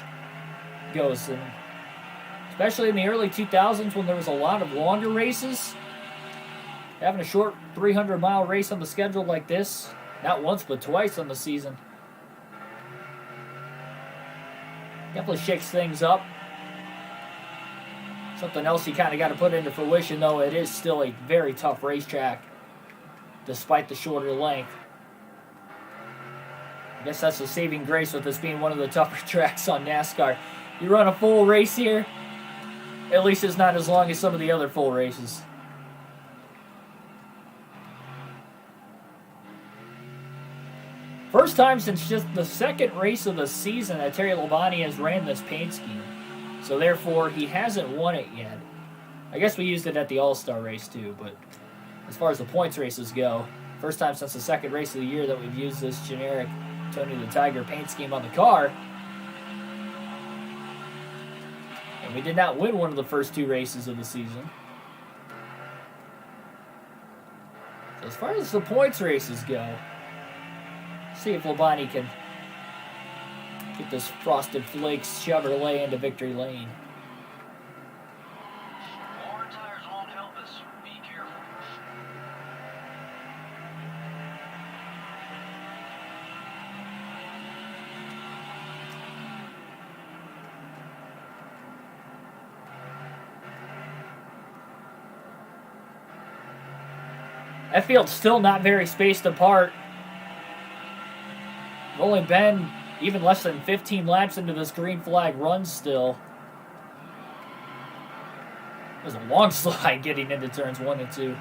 goes. And especially in the early 2000s when there was a lot of longer races. Having a short 300-mile race on the schedule like this, not once but twice on the season, definitely shakes things up. Something else you kind of got to put into fruition, though, it is still a very tough racetrack, despite the shorter length. I guess that's the saving grace with this being one of the tougher tracks on NASCAR. You run a full race here, at least it's not as long as some of the other full races. First time since just the second race of the season that Terry Labonte has ran this paint scheme. So therefore, he hasn't won it yet. I guess we used it at the All-Star race too, but as far as the points races go, first time since the second race of the year that we've used this generic Tony the Tiger paint scheme on the car. And we did not win one of the first 2 races of the season. So as far as the points races go, see if Labonte can get this Frosted Flakes Chevrolet into victory lane. That field's still not very spaced apart. We've only been even less than 15 laps into this green flag run still. It was a long slide getting into turns 1 and 2.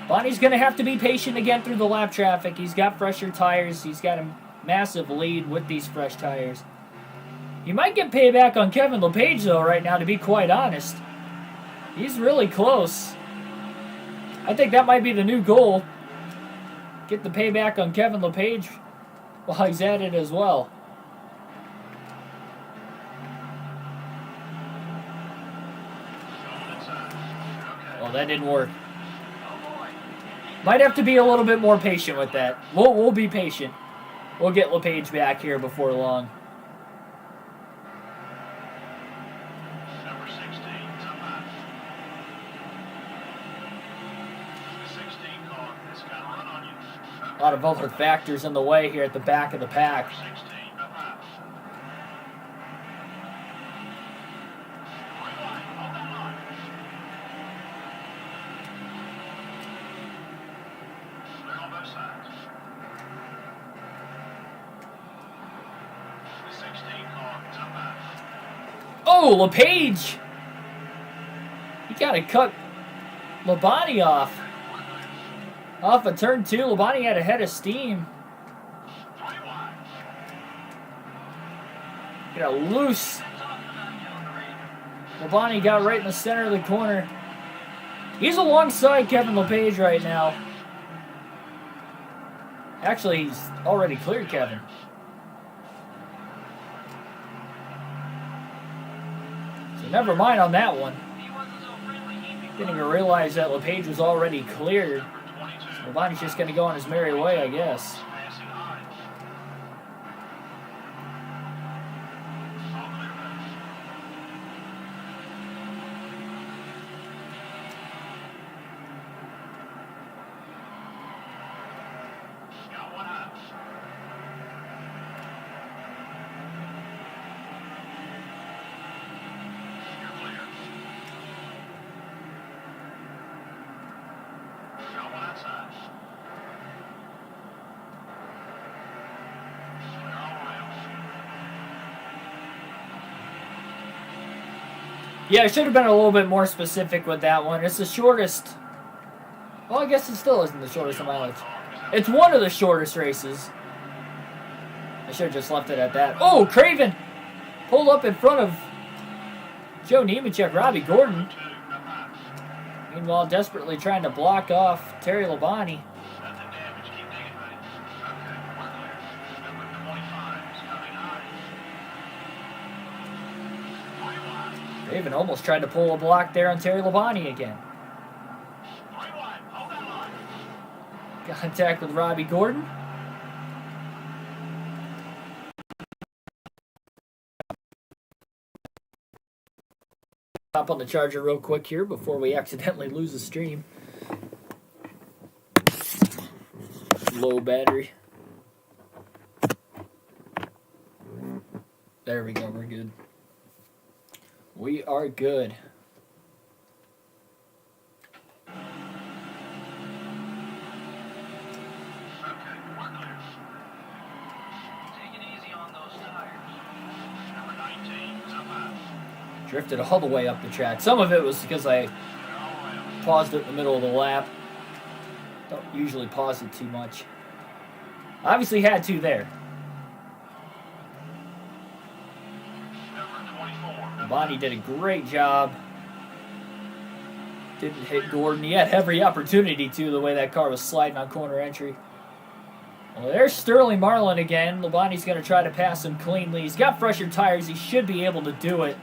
Bonnie's going to have to be patient again through the lap traffic. He's got fresher tires. He's got a massive lead with these fresh tires. You might get payback on Kevin LePage, though, right now, to be quite honest. He's really close. I think that might be the new goal. Get the payback on Kevin LePage while he's at it as well. Oh, that didn't work. Might have to be a little bit more patient with that. We'll be patient. We'll get LePage back here before long. Number 16, top half. The 16 car has got a run on you. A lot of other factors in the way here at the back of the pack. Number 16, top half. Right line, hold that line. Clear on both sides. The 16 car, top half. Oh, LePage! He got to cut Labonte off. Off of turn 2, Labonte had a head of steam. Got a loose. Labonte got right in the center of the corner. He's alongside Kevin LePage right now. Actually, he's already cleared Kevin. So never mind on that one. Didn't even realize that LePage was already cleared. So Labonte's just going to go on his merry way, I guess. Passing high. All clear back. Got one half. You're clear. Got one outside. Clear all around. Yeah, I should have been a little bit more specific with that one. It's the shortest. Well, I guess it still isn't the shortest in mileage. It's one of the shortest races. I should have just left it at that. Oh, Craven pulled up in front of Joe Nemechek, Robbie Gordon. Meanwhile, desperately trying to block off Terry Labonte. Nothing damage. Keep digging, buddy. Okay, we're clear. Number 25 is coming high. 3 wide. Craven almost tried to pull a block there on Terry Labonte again. 3 wide. Hold that line. Contact with Robbie Gordon. Hop on the charger real quick here before we accidentally lose the stream. Low battery. There we go, we're good. We are good. Okay, we're clear. Take it easy on those tires. Number 19, top half. Drifted all the way up the track. Some of it was because I Clear all around. paused it in the middle of the lap. Don't usually pause it too much. Obviously had to there. Number 24. Bonnie did a great job. Didn't hit Gordon. He had every opportunity to, the way that car was sliding on corner entry. Well, there's Sterling Marlin again. Labonte's going to try to pass him cleanly. He's got fresher tires. He should be able to do it.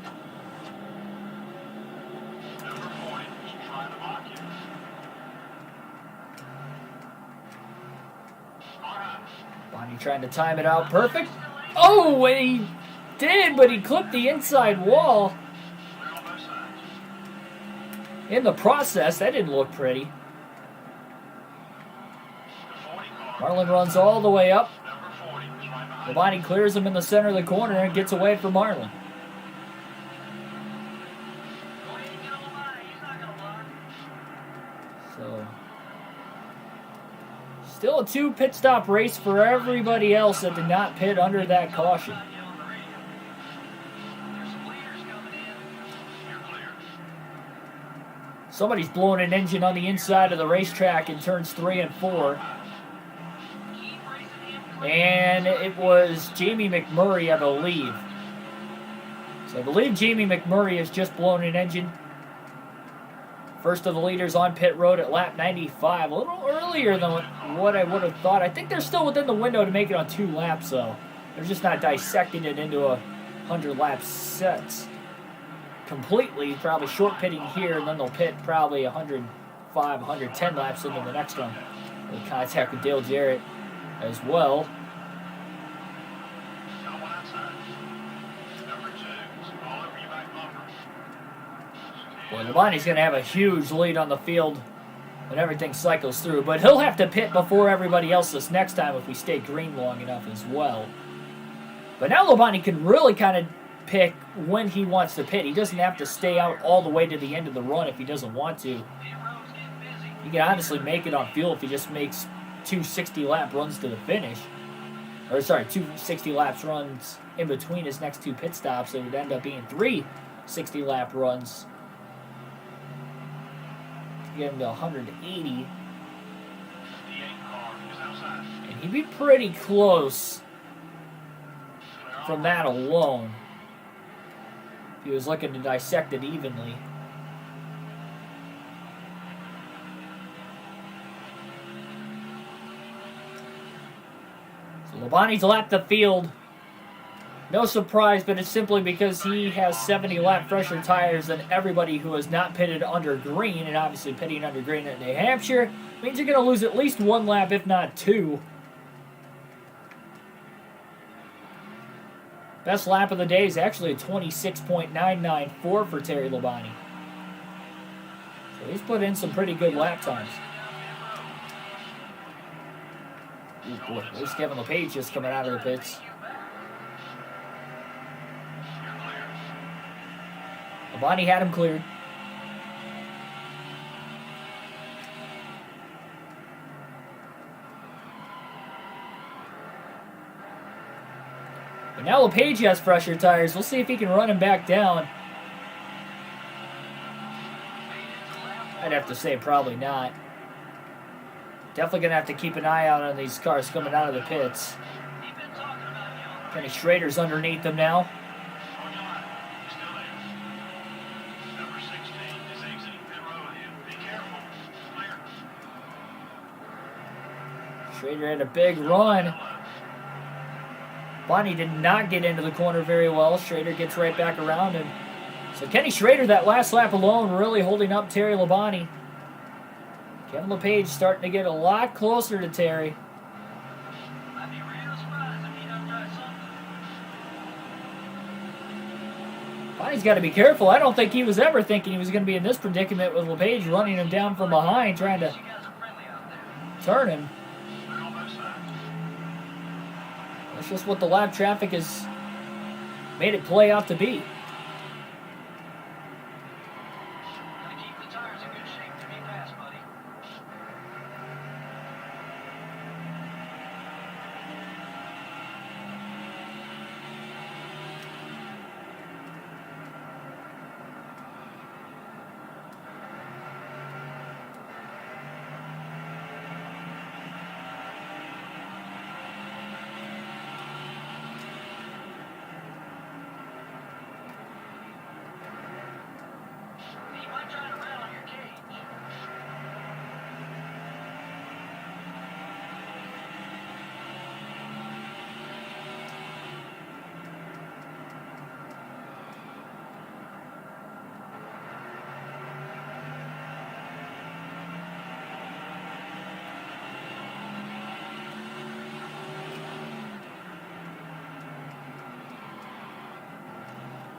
Number 40 is trying to block you. Car half. Bonnie trying to time it out. Perfect. Oh, and he did, but he clipped the inside wall. Clear on both sides. In the process, that didn't look pretty. The 40 car. Marlin runs all the way up. Number 40 is right behind. Labonte clears him in the center of the corner and gets away from Marlin. So, still a 2 pit stop race for everybody else that did not pit under that caution. Somebody's blowing an engine on the inside of the racetrack in turns 3 and 4. And it was Jamie McMurray, I believe. So I believe Jamie McMurray has just blown an engine. First of the leaders on pit road at lap 95. A little earlier than what I would have thought. I think they're still within the window to make it on 2 laps, though. They're just not dissecting it into a 100-lap sets completely. Probably short pitting here, and then they'll pit probably 105, 110 laps into the next one. They'll contact with Dale Jarrett as well. Boy, Labonte's going to have a huge lead on the field when everything cycles through. But he'll have to pit before everybody else this next time if we stay green long enough as well. But now Labonte can really kind of pick when he wants to pit. He doesn't have to stay out all the way to the end of the run if he doesn't want to. He can honestly make it on fuel if he just makes 2 60-lap runs to the finish. Or, sorry, 2 60-lap runs in between his next 2 pit stops. It would end up being 3 60-lap runs. Get him to 180. And he'd be pretty close from that alone if he was looking to dissect it evenly. So Labonte's lapped the field. No surprise, but it's simply because he has 70-lap fresher tires than everybody who has not pitted under green, and obviously pitting under green at New Hampshire means you're going to lose at least 1 lap, if not 2. Best lap of the day is actually a 26.994 for Terry Labonte. So he's put in some pretty good lap times. Ooh, boy, there's Kevin LePage just coming out of the pits. Labonte had him cleared. But now LePage has fresher tires. We'll see if he can run him back down. I'd have to say probably not. Definitely going to have to keep an eye out on these cars coming out of the pits. Kenny Schrader's underneath them now. Schrader had a big run. Bonnie did not get into the corner very well. Schrader gets right back around him. So Kenny Schrader, that last lap alone, really holding up Terry Labonte. Kevin LePage starting to get a lot closer to Terry. Bonnie's got to be careful. I don't think he was ever thinking he was going to be in this predicament with LePage running him down from behind, trying to turn him. That's just what the lap traffic has made it play out to be.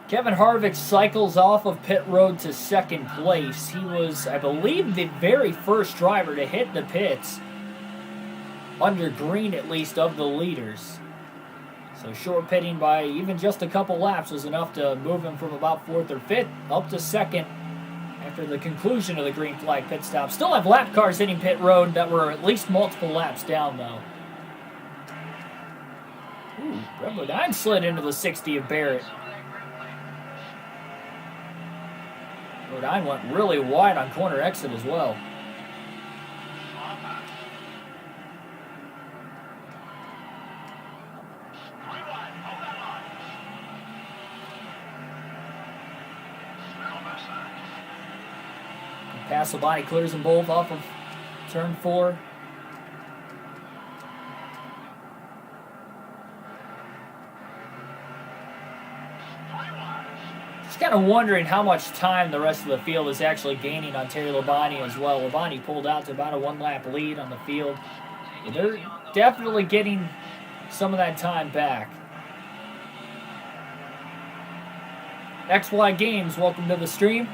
Kevin Harvick cycles off of pit road to second place. He was, I believe, the very first driver to hit the pits, under green at least, of the leaders. So short pitting by even just a couple laps was enough to move him from about 4th or 5th up to 2nd after the conclusion of the green flag pit stop. Still have lap cars hitting pit road that were at least multiple laps down, though. Ooh, Brett Bodine slid into the 60 of Barrett. Bodine went really wide on corner exit as well. Labonte clears them both off of turn 4. Just kind of wondering how much time the rest of the field is actually gaining on Terry Labonte as well. Labonte pulled out to about a 1-lap lead on the field. But they're definitely getting some of that time back. XY Games, welcome to the stream.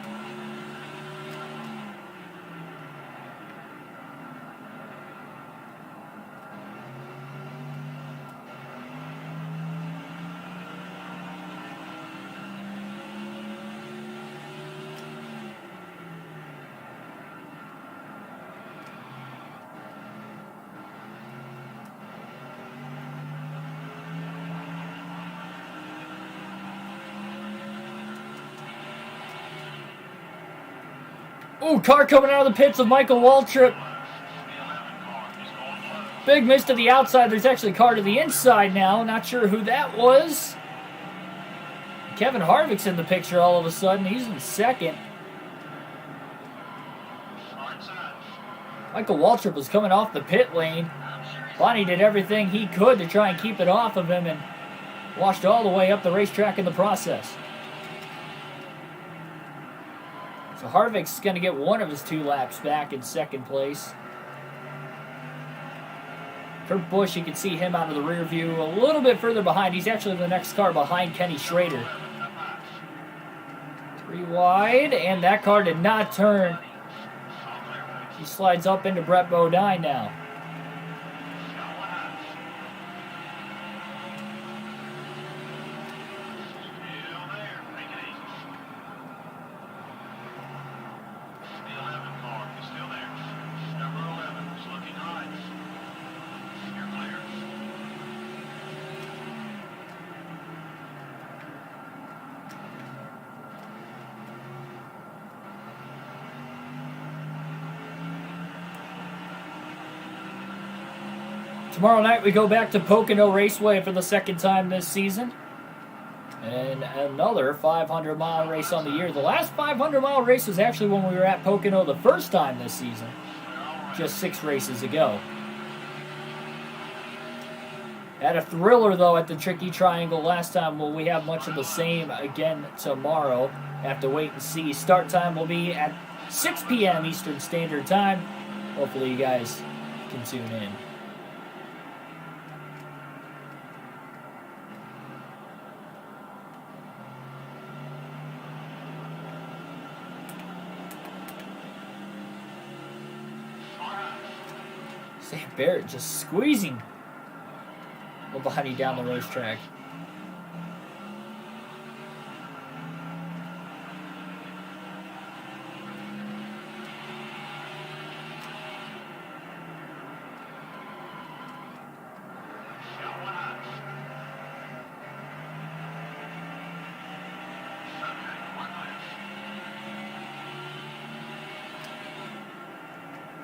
Ooh, car coming out of the pits of Michael Waltrip. Big miss to the outside. There's actually a car to the inside now. Not sure who that was. Kevin Harvick's in the picture all of a sudden. He's in second. Michael Waltrip was coming off the pit lane. Bonnie did everything he could to try and keep it off of him and washed all the way up the racetrack in the process. So Harvick's going to get one of his 2 laps back in second place. Kurt Busch, you can see him out of the rear view a little bit further behind. He's actually the next car behind Kenny Schrader. 3 wide, and that car did not turn. He slides up into Brett Bodine now. Tomorrow night we go back to Pocono Raceway for the second time this season. And another 500-mile race on the year. The last 500-mile race was actually when we were at Pocono the first time this season. Just 6 races ago. Had a thriller, though, at the Tricky Triangle last time. Will we have much of the same again tomorrow? Have to wait and see. Start time will be at 6 p.m. Eastern Standard Time. Hopefully you guys can tune in. Sam Barrett just squeezing Labonte down the racetrack.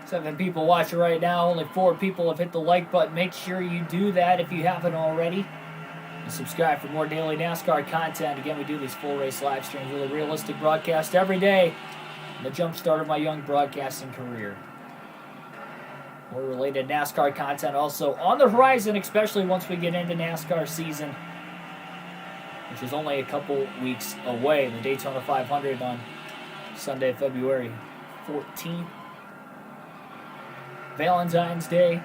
Seven people watching right now. Only 4 people have hit the like button. Make sure you do that if you haven't already. And subscribe for more daily NASCAR content. Again, we do these full race live streams with a realistic broadcast every day. The jump start of my young broadcasting career. More related NASCAR content also on the horizon, especially once we get into NASCAR season, which is only a couple weeks away. The Daytona 500 on Sunday, February 14th. Valentine's Day.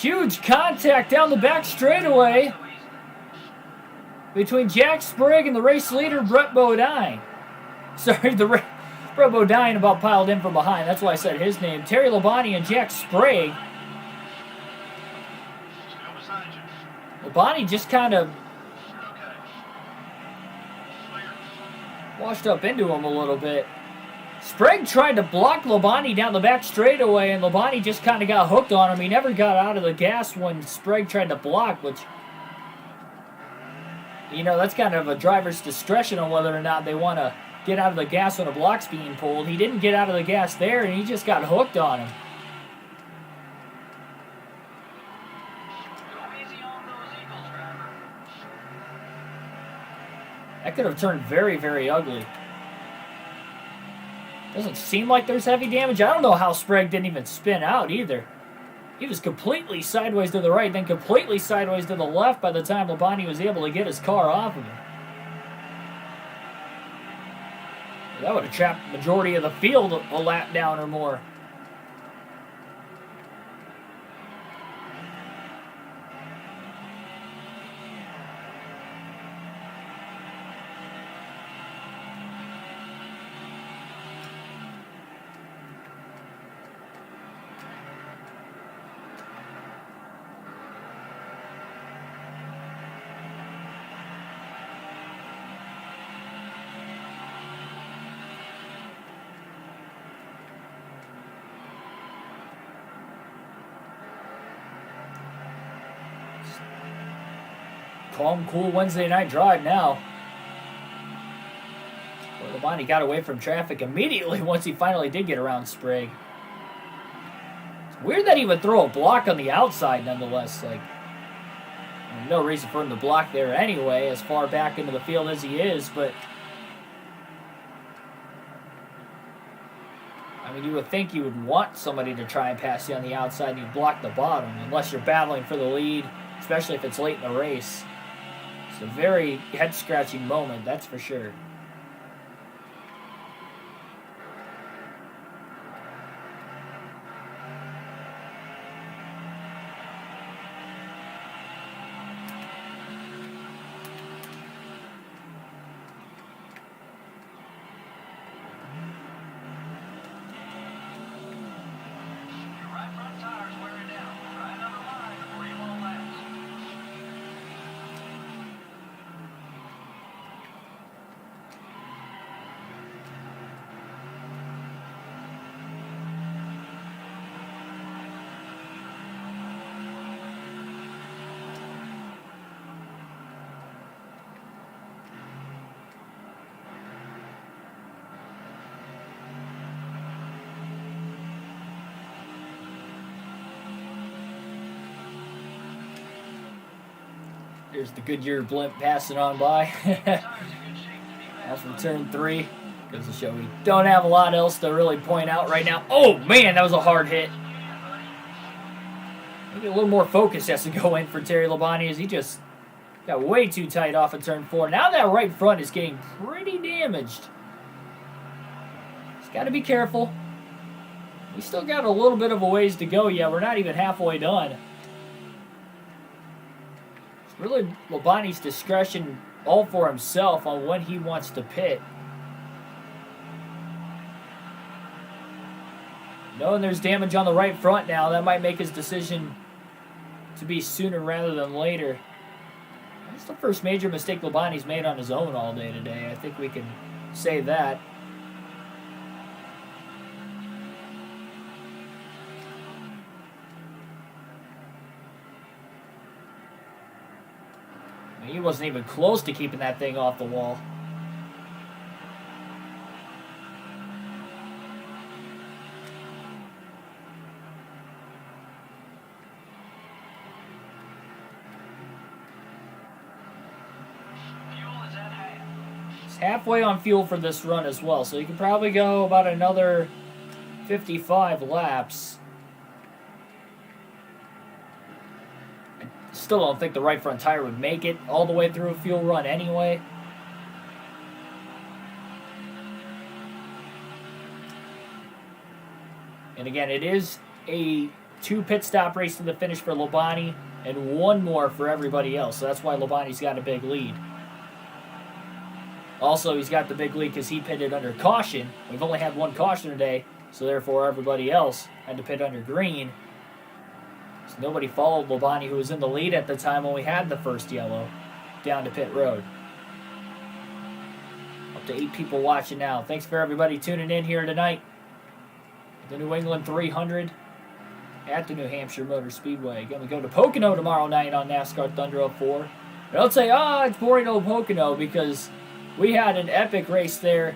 Huge contact down the back straightaway between Jack Sprague and the race leader, Brett Bodine. Sorry, Brett Bodine about piled in from behind. That's why I said his name. Terry Labonte and Jack Sprague. Still beside you. Labonte just kind of Okay. Clear. washed up into him a little bit. Sprague tried to block Labonte down the back straightaway, and Labonte just kind of got hooked on him. He never got out of the gas when Sprague tried to block, which, you know, that's kind of a driver's discretion on whether or not they want to get out of the gas when a block's being pulled. He didn't get out of the gas there, and he just got hooked on him. Go easy on those Eagles, driver. That could have turned very, very ugly. Doesn't seem like there's heavy damage. I don't know how Sprague didn't even spin out either. He was completely sideways to the right, then completely sideways to the left by the time Labonte was able to get his car off of him. That would have trapped the majority of the field a lap down or more. Calm, cool Wednesday night drive now. Well, Labonte got away from traffic immediately once he finally did get around Sprague. It's weird that he would throw a block on the outside nonetheless. Like, no reason for him to block there anyway, as far back into the field as he is, but I mean, you would think you would want somebody to try and pass you on the outside and you block the bottom, unless you're battling for the lead, especially if it's late in the race. It's a very head-scratching moment, that's for sure. Your right front tire's wearing down. Try another line before you won't last. Here's the Goodyear blimp passing on by. Tire's in good shape to be That's fast. from turn 3. Goes to show we don't have a lot else to really point out right now. Oh, man, that was a hard hit. Maybe a little more focus has to go in for Terry Labonte as he just got way too tight off of turn 4. Now that right front is getting pretty damaged. He's got to be careful. We still got a little bit of a ways to go yet. We're not even halfway done. It's really Labonte's discretion all for himself on when he wants to pit. Knowing there's damage on the right front now, that might make his decision to be sooner rather than later. That's the first major mistake Labonte's made on his own all day today. I think we can say that. I mean, he wasn't even close to keeping that thing off the wall. Fuel is at half. He's halfway on fuel for this run as well, so you can probably go about another 55 laps. I still don't think the right front tire would make it all the way through a fuel run anyway. And again, it is a 2 pit stop race to the finish for Labonte and 1 more for everybody else. So that's why Labonte's got a big lead. Also, he's got the big lead because he pitted under caution. We've only had 1 caution today, so therefore everybody else had to pit under green. So nobody followed Labonte, who was in the lead at the time when we had the first yellow, down to pit road. Up to 8 people watching now. Thanks for everybody tuning in here tonight. The New England 300 at the New Hampshire Motor Speedway. Again, we go to Pocono tomorrow night on NASCAR Thunder 04. Don't say, it's boring old Pocono, because we had an epic race there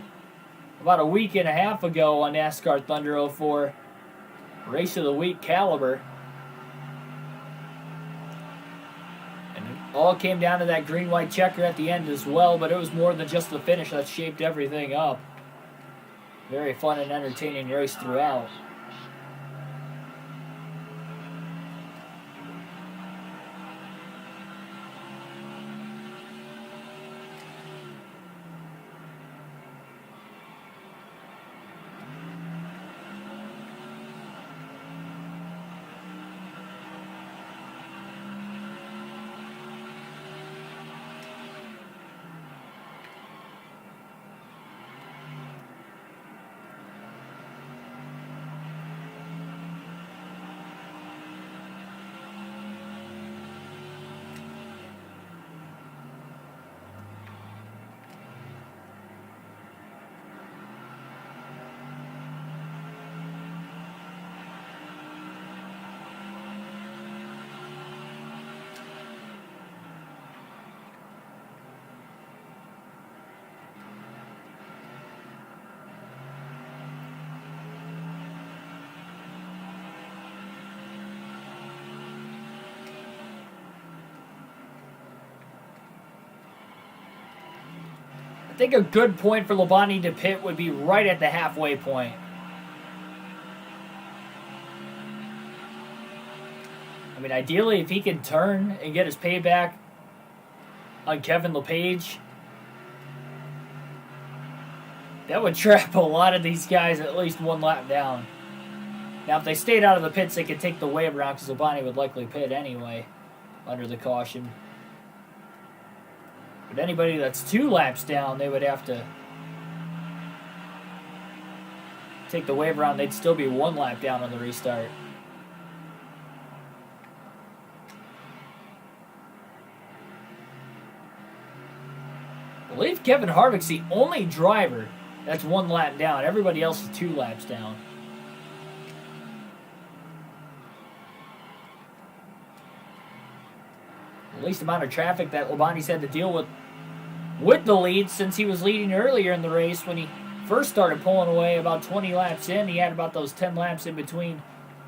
about a week and a half ago on NASCAR Thunder 04. Race of the week caliber. And it all came down to that green-white checker at the end as well, but it was more than just the finish that shaped everything up. Very fun and entertaining race throughout. I think a good point for Labonte to pit would be right at the halfway point. I mean, ideally, if he can turn and get his payback on Kevin LePage, that would trap a lot of these guys at least 1 lap down. Now, if they stayed out of the pits, they could take the wave around, because Labonte would likely pit anyway under the caution. But anybody that's 2 laps down, they would have to take the wave around. They'd still be 1 lap down on the restart. I believe Kevin Harvick's the only driver that's 1 lap down. Everybody else is 2 laps down. The least amount of traffic that Labonte's had to deal with the lead, since he was leading earlier in the race when he first started pulling away about 20 laps in. He had about those 10 laps in between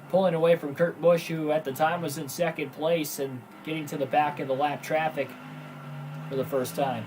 pulling away from Kurt Busch, who at the time was in 2nd place, and getting to the back of the lap traffic for the first time.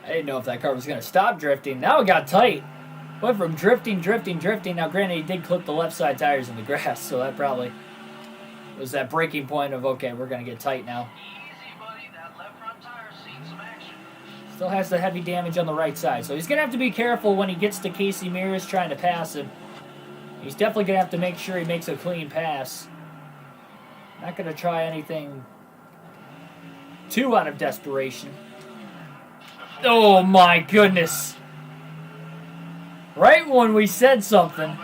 I didn't know if that car was going to stop drifting. Now it got tight. Went from drifting. Now, granted, he did clip the left side tires in the grass, so that probably was that breaking point of, okay, we're going to get tight now. Easy, buddy. That left front tire's seen some action. Still has the heavy damage on the right side, so he's going to have to be careful when he gets to Casey Mears trying to pass him. He's definitely going to have to make sure he makes a clean pass. Not going to try anything too out of desperation. Oh my goodness. Right when we said something,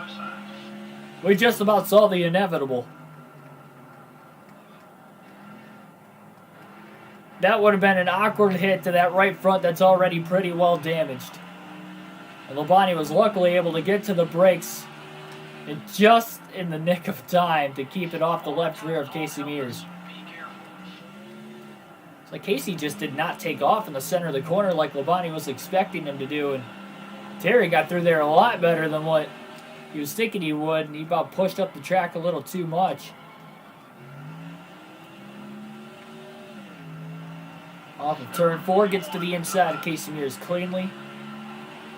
we just about saw the inevitable. that would have been an awkward hit to that right front that's already pretty well damaged. And Labonte was luckily able to get to the brakes and just in the nick of time to keep it off the left rear of Casey Mears. It's like Casey just did not take off in the center of the corner like Labonte was expecting him to do, and Terry got through there a lot better than what he was thinking he would, and he about pushed up the track a little too much. Off of turn 4, gets to the inside of Casey Mears cleanly.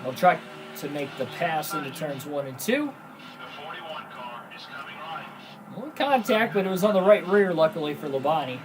He'll try to make the pass into turns 1 and 2. The 41 car is coming right. A little contact, but it was on the right rear, luckily for Labonte.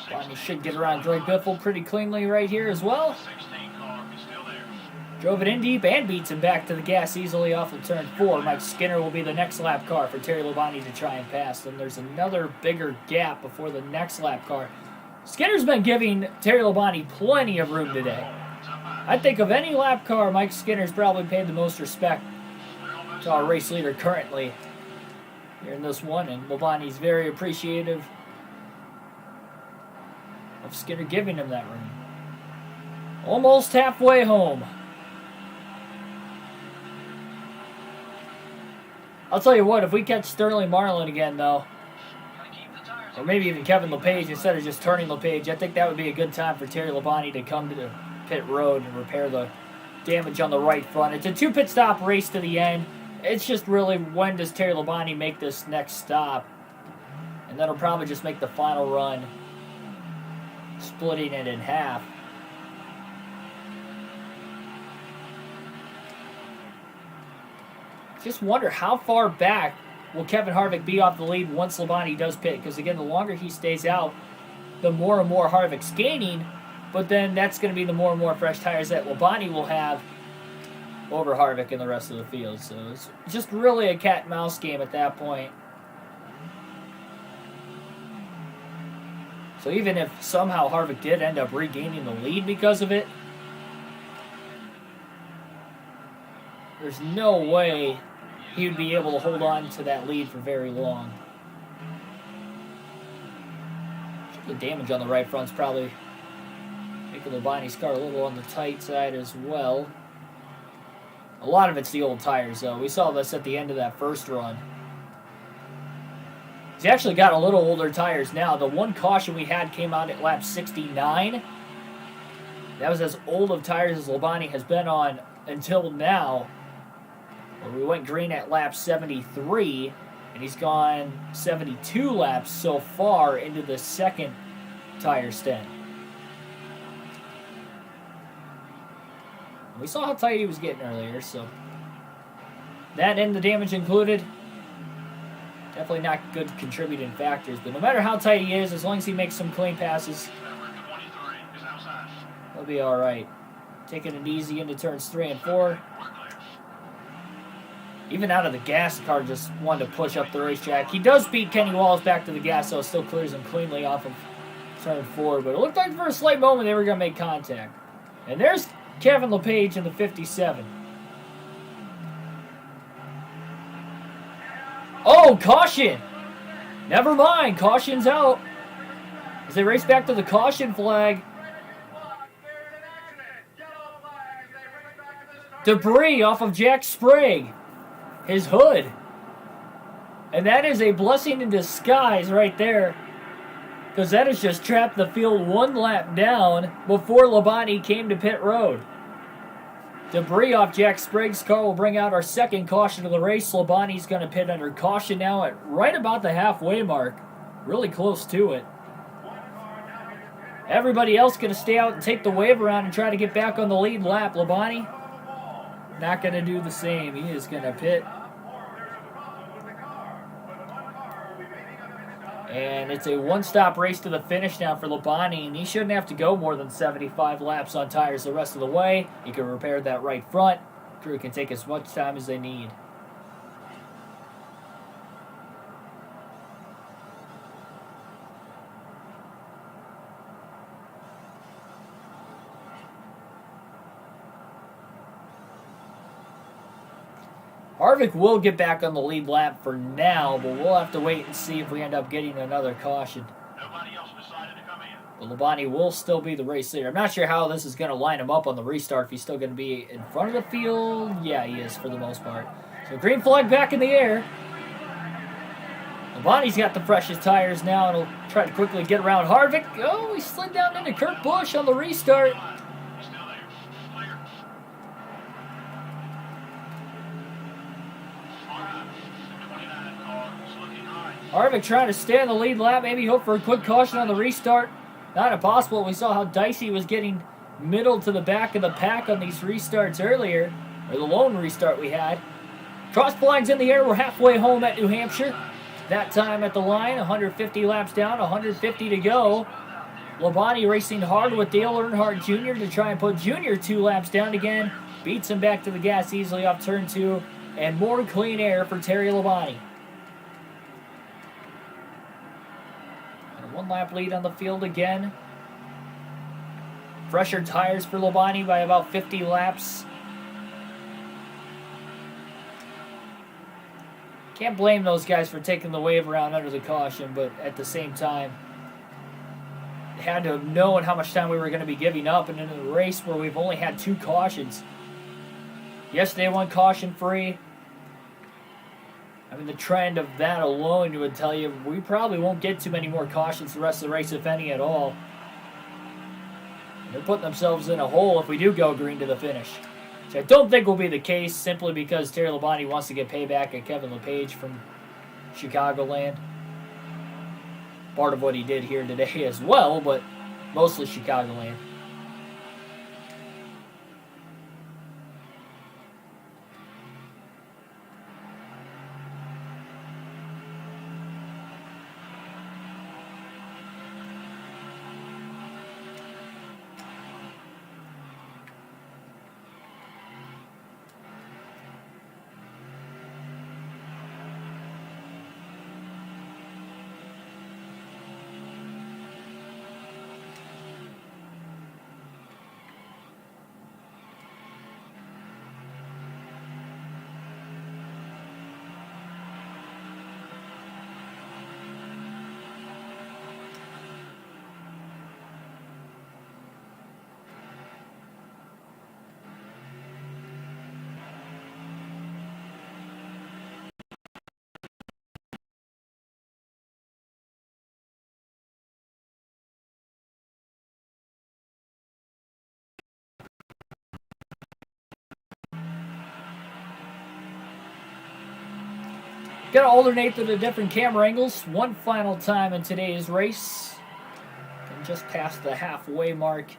Bonnie should get around Joey Biffle pretty cleanly right here as well. 16 car is still there. Drove it in deep and beats him back to the gas easily off of turn 4. Mike Skinner will be the next lap car for Terry Labonte to try and pass. Then there's another bigger gap before the next lap car. Skinner's been giving Terry Labonte plenty of room today. I think of any lap car, Mike Skinner's probably paid the most respect to our race leader currently here in this one, and Labonte's very appreciative of Skinner giving him that room. Almost halfway home. I'll tell you what, if we catch Sterling Marlin again, though, or maybe even Kevin LePage instead of just turning LePage, I think that would be a good time for Terry Labonte to come to the pit road and repair the damage on the right front. It's a 2-pit stop race to the end. It's just really, when does Terry Labonte make this next stop? And that'll probably just make the final run, splitting it in half. Just wonder how far back will Kevin Harvick be off the lead once Labonte does pit? Because again, the longer he stays out, the more and more Harvick's gaining. But then that's going to be the more and more fresh tires that Labonte will have over Harvick and the rest of the field. So it's just really a cat and mouse game at that point. So even if somehow Harvick did end up regaining the lead because of it, there's no way he would be able to hold on to that lead for very long. The damage on the right front's probably making Labonte's car a little on the tight side as well. A lot of it's the old tires, though. We saw this at the end of that first run. He's actually got a little older tires now. The one caution we had came out at lap 69. That was as old of tires as Labonte has been on until now. We went green at lap 73, and he's gone 72 laps so far into the second tire stint. We saw how tight he was getting earlier, so that and the damage included, definitely not good contributing factors. But no matter how tight he is, as long as he makes some clean passes, he'll be all right. Taking it easy into turns 3 and 4. Even out of the gas, the car just wanted to push up the racetrack. He does beat Kenny Wallace back to the gas, so it still clears him cleanly off of turn 4. But it looked like for a slight moment they were going to make contact. And there's Kevin LePage in the 57. Oh, caution! Never mind, caution's out. As they race back to the caution flag. Debris off of Jack Sprague. His hood. And that is a blessing in disguise right there. Because that has just trapped the field one lap down before Labonte came to pit road. Debris off Jack Sprague's car will bring out our second caution of the race. Labonte's going to pit under caution now at right about the halfway mark. Really close to it. Everybody else going to stay out and take the wave around and try to get back on the lead lap. Labonte not going to do the same. He is going to pit. And it's a one-stop race to the finish now for Labonte, and he shouldn't have to go more than 75 laps on tires the rest of the way. He can repair that right front. Crew can take as much time as they need. Harvick will get back on the lead lap for now, but we'll have to wait and see if we end up getting another caution. Nobody else decided to come in. But Labonte will still be the race leader. I'm not sure how this is going to line him up on the restart, if he's still going to be in front of the field. Yeah, he is for the most part. So green flag back in the air. Labonte's got the freshest tires now, and he'll try to quickly get around Harvick. Oh, he slid down into Kurt Busch on the restart. Still there. Clear. All right. The 29 car is looking high. Harvick trying to stay on the lead lap, maybe hope for a quick caution on the restart. Not impossible. We saw how dicey was getting middle to the back of the pack on these restarts earlier, or the lone restart we had. Cross flags in the air. We're halfway home at New Hampshire. That time at the line, 150 laps down, 150 to go. Labonte racing hard with Dale Earnhardt Jr. to try and put Jr. 2 laps down again. Beats him back to the gas easily off turn 2. And more clean air for Terry Labonte. And a 1 lap lead on the field again. Fresher tires for Labonte by about 50 laps. Can't blame those guys for taking the wave around under the caution, but at the same time, they had to have known how much time we were going to be giving up, and in a race where we've only had 2 cautions. Yesterday, 1 caution free. I mean, the trend of that alone would tell you we probably won't get too many more cautions the rest of the race, if any at all. And they're putting themselves in a hole if we do go green to the finish. Which I don't think will be the case, simply because Terry Labonte wants to get payback at Kevin LePage from Chicagoland. Part of what he did here today as well, but mostly Chicagoland. Got to alternate through the different camera angles. One final time in today's race. And just past the halfway mark.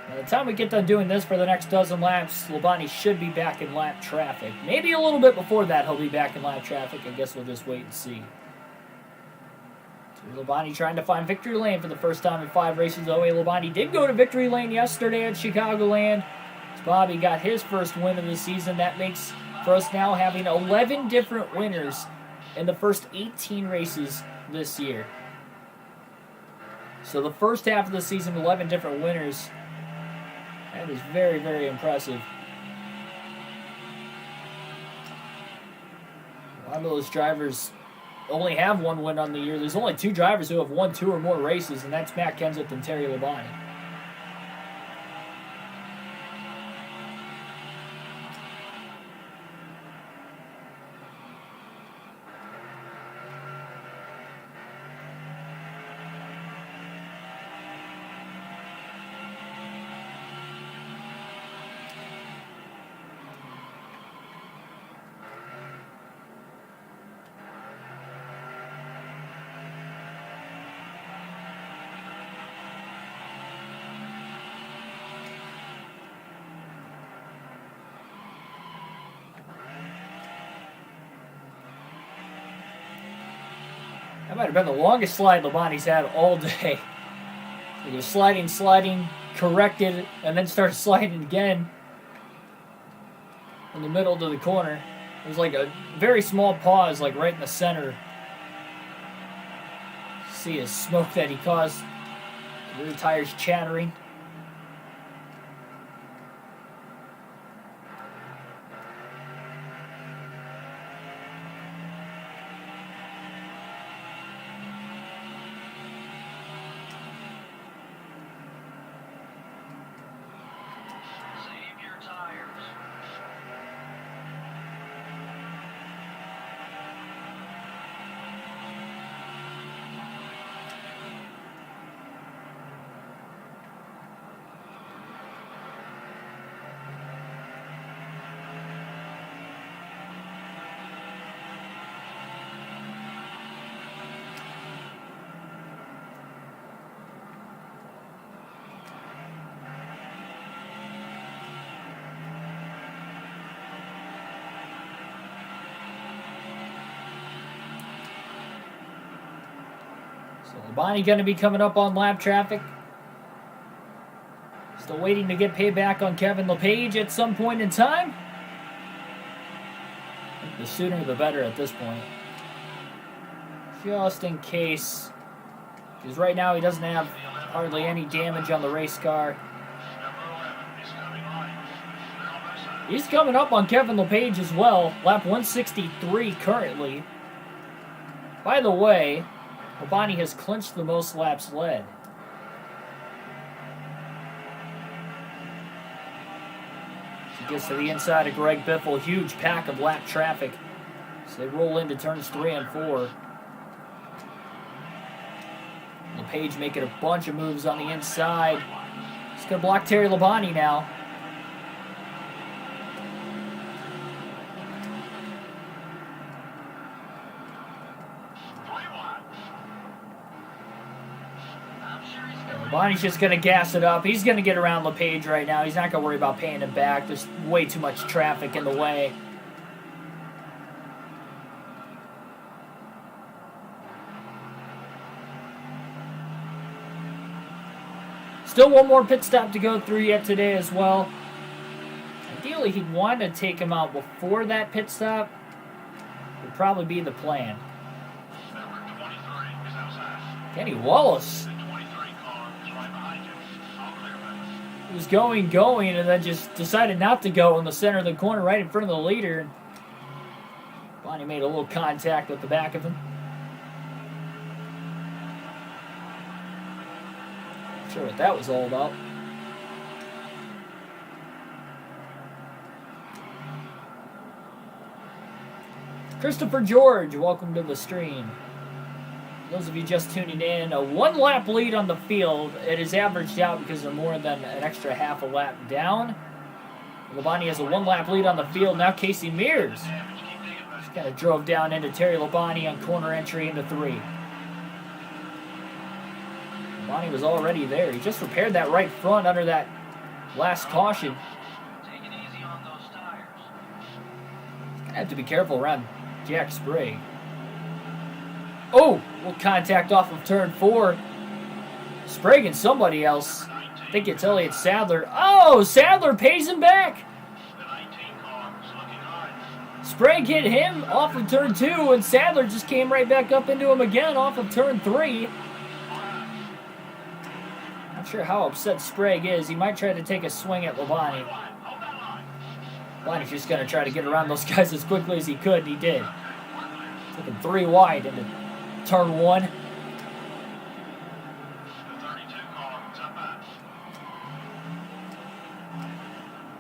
By the time we get done doing this for the next dozen laps, Labonte should be back in lap traffic. Maybe a little bit before that he'll be back in lap traffic. I guess we'll just wait and see. So Labonte trying to find victory lane for the first time in 5 races. Labonte did go to victory lane yesterday at Chicagoland. As Bobby got his first win of the season. That makes for us now having 11 different winners in the first 18 races this year. So the first half of the season, 11 different winners. That is very, very impressive. A lot of those drivers only have 1 win on the year. There's only 2 drivers who have won 2 or more races, and that's Matt Kenseth and Terry Labonte. might have been the longest slide Labonte's had all day. He was sliding, corrected, and then started sliding again in the middle to the corner. It was like a very small pause, like right in the center. See his smoke that he caused. The rear tires chattering. Save your tires. So Labonte going to be coming up on lap traffic. Still waiting to get payback on Kevin LePage at some point in time. I think the sooner the better at this point. Just in case. Because right now he doesn't have hardly any damage on the race car. He's coming up on Kevin LePage as well. Lap 163 currently. By the way, Labonte has clinched the most laps led. He gets to the inside of Greg Biffle. Huge pack of lap traffic. So they roll into turns 3 and 4. LePage making a bunch of moves on the inside. He's going to block Terry Labonte now. Labonte's just going to gas it up. He's going to get around LePage right now. He's not going to worry about paying him back. There's way too much traffic in the way. Still one more pit stop to go through yet today as well. Ideally, he'd want to take him out before that pit stop. Would probably be the plan. Kenny Wallace. He was going, and then just decided not to go in the center of the corner right in front of the leader. Bonnie made a little contact with the back of him. Not sure what that was all about. Christopher George, welcome to the stream. Those of you just tuning in, a one-lap lead on the field. It is averaged out because they're more than an extra half a lap down. Labonte has a one-lap lead on the field. Now Casey Mears just kind of drove down into Terry Labonte on corner entry into 3. Labonte was already there. He just repaired that right front under that last caution. Take it easy on those tires. He's going to have to be careful around Jack Sprague. Oh, little contact off of turn 4. Sprague and somebody else. I think it's Elliott Sadler. Oh, Sadler pays him back. Sprague hit him off of turn 2, and Sadler just came right back up into him again off of turn 3. Not sure how upset Sprague is. He might try to take a swing at Labonte. Labonte's just going to try to get around those guys as quickly as he could, and he did. Took him 3 wide into turn 1.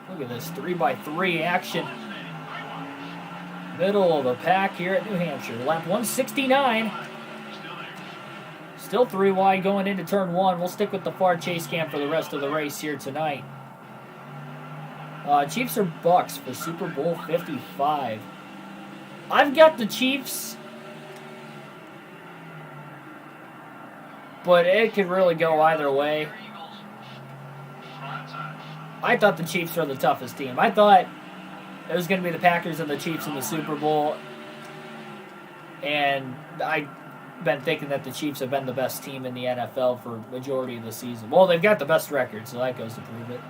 Look at this 3x3 action. Middle of the pack here at New Hampshire. Lap 169. Still 3 wide going into turn 1. We'll stick with the far chase cam for the rest of the race here tonight. Chiefs or Bucks for Super Bowl 55. I've got the Chiefs, but it could really go either way. I thought the Chiefs were the toughest team. I thought it was going to be the Packers and the Chiefs in the Super Bowl, and I been thinking that the Chiefs have been the best team in the NFL for majority of the season. Well, they've got the best record, so that goes to prove it.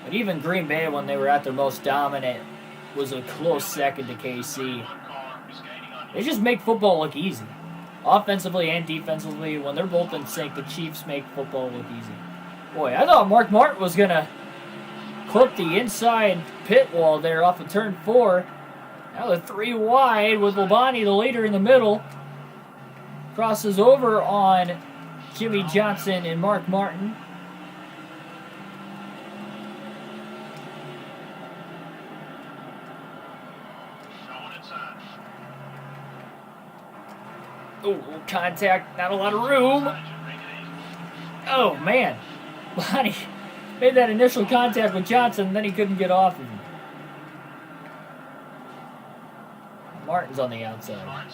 But even Green Bay, when they were at their most dominant, was a close second to KC. They just make football look easy. Offensively and defensively, when they're both in sync, the Chiefs make football look easy. Boy, I thought Mark Martin was going to clip the inside pit wall there off of turn 4. Now they're 3 wide with Labonte, the leader, in the middle. Crosses over on Jimmy Johnson and Mark Martin. Oh, contact, not a lot of room. Oh, man. Bonnie made that initial contact with Johnson, and then he couldn't get off of him. Martin's on the outside.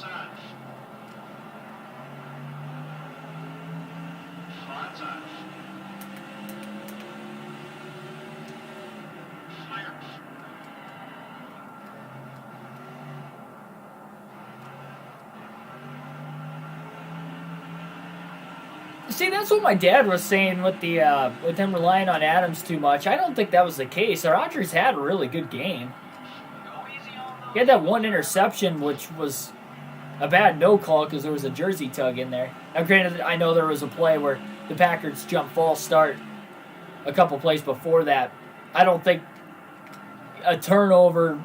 See, that's what my dad was saying with the with him relying on Adams too much. I don't think that was the case. Rodgers had a really good game. He had that one interception, which was a bad no call because there was a jersey tug in there. Now, granted, I know there was a play where the Packers jumped false start a couple plays before that. I don't think a turnover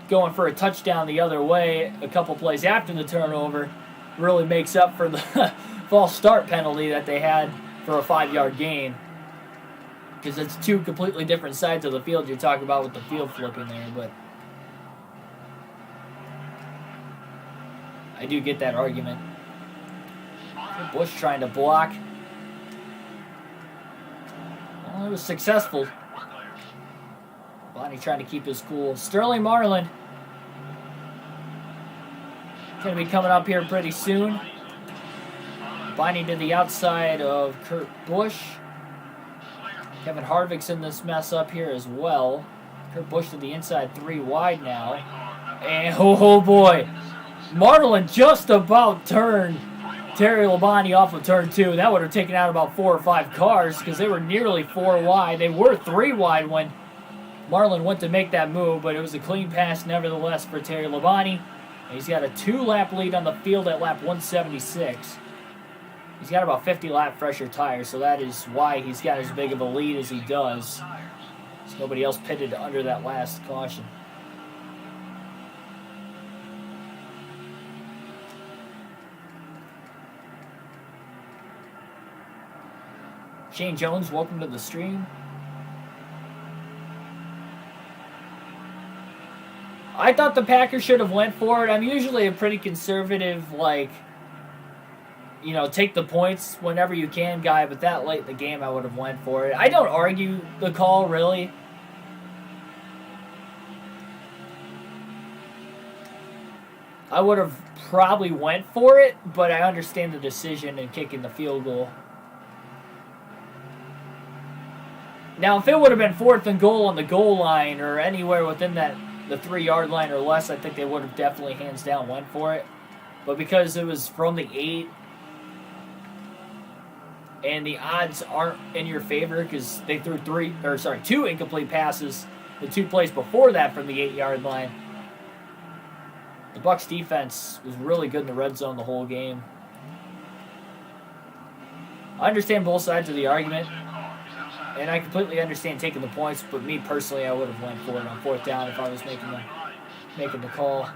going for a touchdown the other way a couple plays after the turnover really makes up for the false start penalty that they had for a 5-yard gain. Because it's two completely different sides of the field you're talking about with the field flipping there, but I do get that argument. Bush trying to block. Well, it was successful. Bonnie trying to keep his cool. Sterling Marlin going to be coming up here pretty soon. Bonnie to the outside of Kurt Busch. Kevin Harvick's in this mess up here as well. Kurt Busch to the inside, 3 wide now. And oh boy, Marlin just about turned Terry Labonte off of turn 2. That would have taken out about 4 or 5 cars because they were nearly 4 wide. They were 3 wide when Marlin went to make that move, but it was a clean pass nevertheless for Terry Labonte. And he's got a 2-lap lead on the field at lap 176. He's got about 50 lap fresher tires, so that is why he's got as big of a lead as he does. There's nobody else pitted under that last caution. Shane Jones, welcome to the stream. I thought the Packers should have went for it. I'm usually a pretty conservative, take the points whenever you can guy, but that late in the game I would have went for it. I don't argue the call, really. I would have probably went for it, but I understand the decision in kicking the field goal. Now, if it would have been 4th and goal on the goal line or anywhere within the 3-yard line or less, I think they would have definitely hands down went for it. But because it was from the 8, and the odds aren't in your favor because they threw 2 incomplete passes the 2 plays before that from the 8-yard line. The Bucs defense was really good in the red zone the whole game. I understand both sides of the argument, and I completely understand taking the points, but me personally, I would have went for it on 4th down if I was making the call.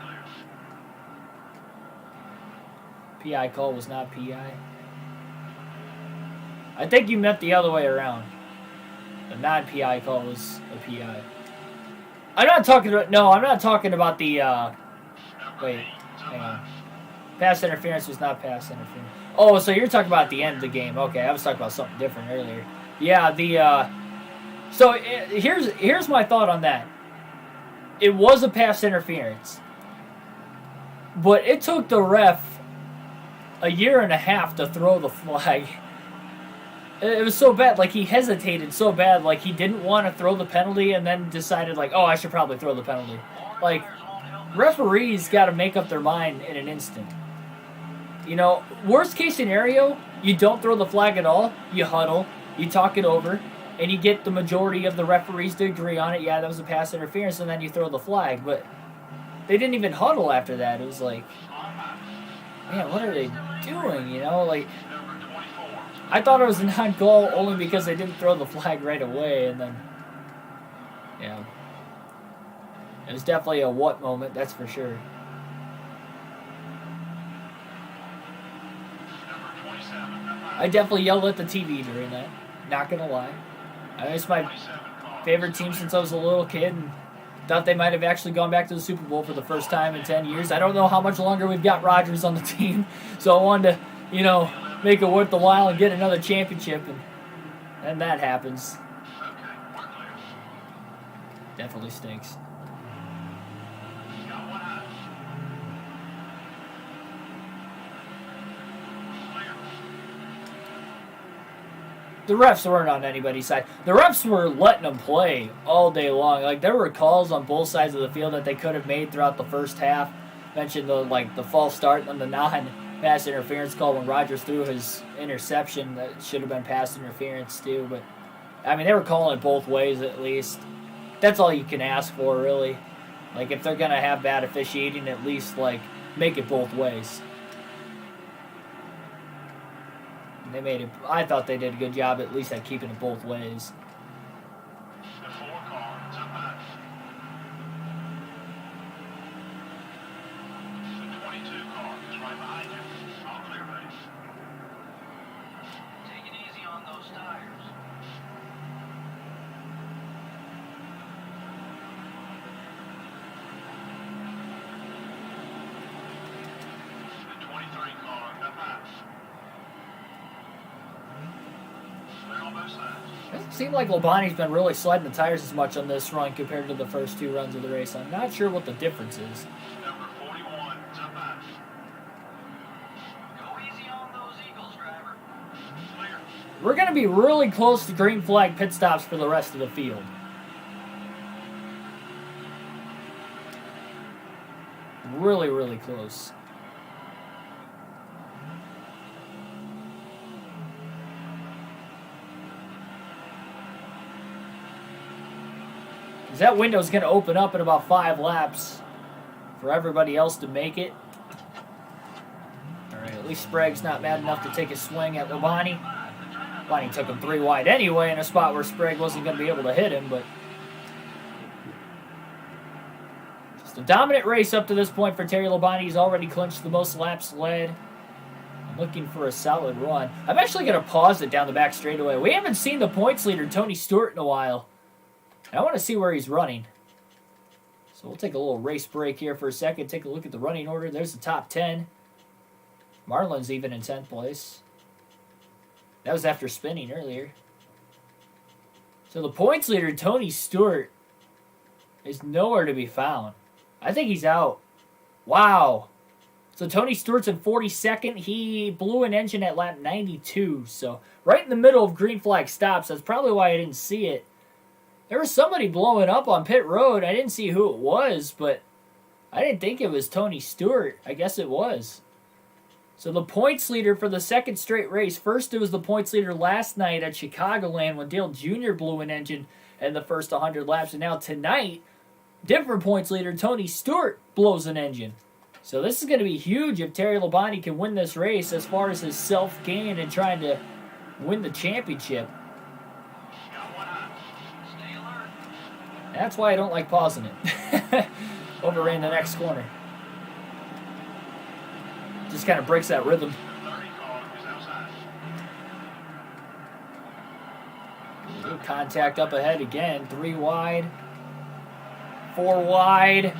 PI call was not PI. I think you meant the other way around. The non-PI call was a PI. I'm not talking about the, wait, hang on. Pass interference was not pass interference. Oh, so you're talking about at the end of the game. Okay, I was talking about something different earlier. Yeah, here's my thought on that. It was a pass interference. But it took the ref a year and a half to throw the flag. It was so bad, he hesitated so bad, he didn't want to throw the penalty and then decided, I should probably throw the penalty. referees got to make up their mind in an instant. You know, worst case scenario, you don't throw the flag at all. You huddle, you talk it over, and you get the majority of the referees to agree on it. Yeah, that was a pass interference, and then you throw the flag. But they didn't even huddle after that. It was like, man, what are they doing? You know, like, I thought it was a non-goal only because they didn't throw the flag right away, and then, yeah. It was definitely a what moment, that's for sure. I definitely yelled at the TV during that. Not gonna lie. It's my favorite team since I was a little kid, and thought they might have actually gone back to the Super Bowl for the first time in 10 years. I don't know how much longer we've got Rodgers on the team, so I wanted to, you know, make it worth the while and get another championship, and that happens. Definitely stinks. The refs weren't on anybody's side. The refs were letting them play all day long. Like, there were calls on both sides of the field that they could have made throughout the first half. Mentioned the false start and the non-pass interference call when Rodgers threw his interception. That should have been pass interference too. But I mean, they were calling it both ways at least. That's all you can ask for, really. Like, if they're gonna have bad officiating, at least like make it both ways. They made it. I thought they did a good job, at least at keeping it both ways. The 4 car is up high. The 22 car is right behind you. All clear, buddy. Take it easy on those tires. The 23 car up high. They're on both sides. It doesn't seem like Labonte's been really sliding the tires as much on this run compared to the first 2 runs of the race. I'm not sure what the difference is. Number 41 is up high. Go easy on those Eagles, driver. Clear. We're going to be really close to green flag pit stops for the rest of the field. Really, really close. That window's going to open up in about 5 laps for everybody else to make it. All right, at least Sprague's not mad enough to take a swing at Labonte. Labonte took him 3 wide anyway in a spot where Sprague wasn't going to be able to hit him, but just a dominant race up to this point for Terry Labonte. He's already clinched the most laps led. I'm looking for a solid run. I'm actually going to pause it down the back straightaway. We haven't seen the points leader, Tony Stewart, in a while. I want to see where he's running. So we'll take a little race break here for a second. Take a look at the running order. There's the top 10. Marlin's even in 10th place. That was after spinning earlier. So the points leader, Tony Stewart, is nowhere to be found. I think he's out. Wow. So Tony Stewart's in 42nd. He blew an engine at lap 92. So right in the middle of green flag stops. That's probably why I didn't see it. There was somebody blowing up on pit road. I didn't see who it was, but I didn't think it was Tony Stewart. I guess it was. So the points leader for the second straight race. First, it was the points leader last night at Chicagoland when Dale Jr. blew an engine in the first 100 laps. And now tonight, different points leader, Tony Stewart, blows an engine. So this is going to be huge if Terry Labonte can win this race as far as his self-gain and trying to win the championship. That's why I don't like pausing it. Overran the next corner. Just kind of breaks that rhythm. Good contact up ahead again. 3 wide. 4 wide.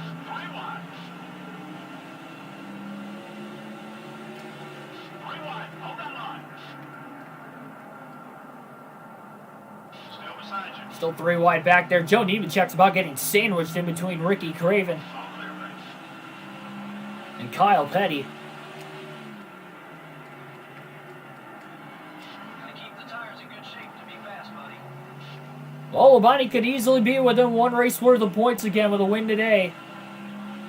Still 3 wide back there. Joe Nemechek's about getting sandwiched in between Ricky Craven and Kyle Petty. Well, Labonte could easily be within 1 race worth of points again with a win today.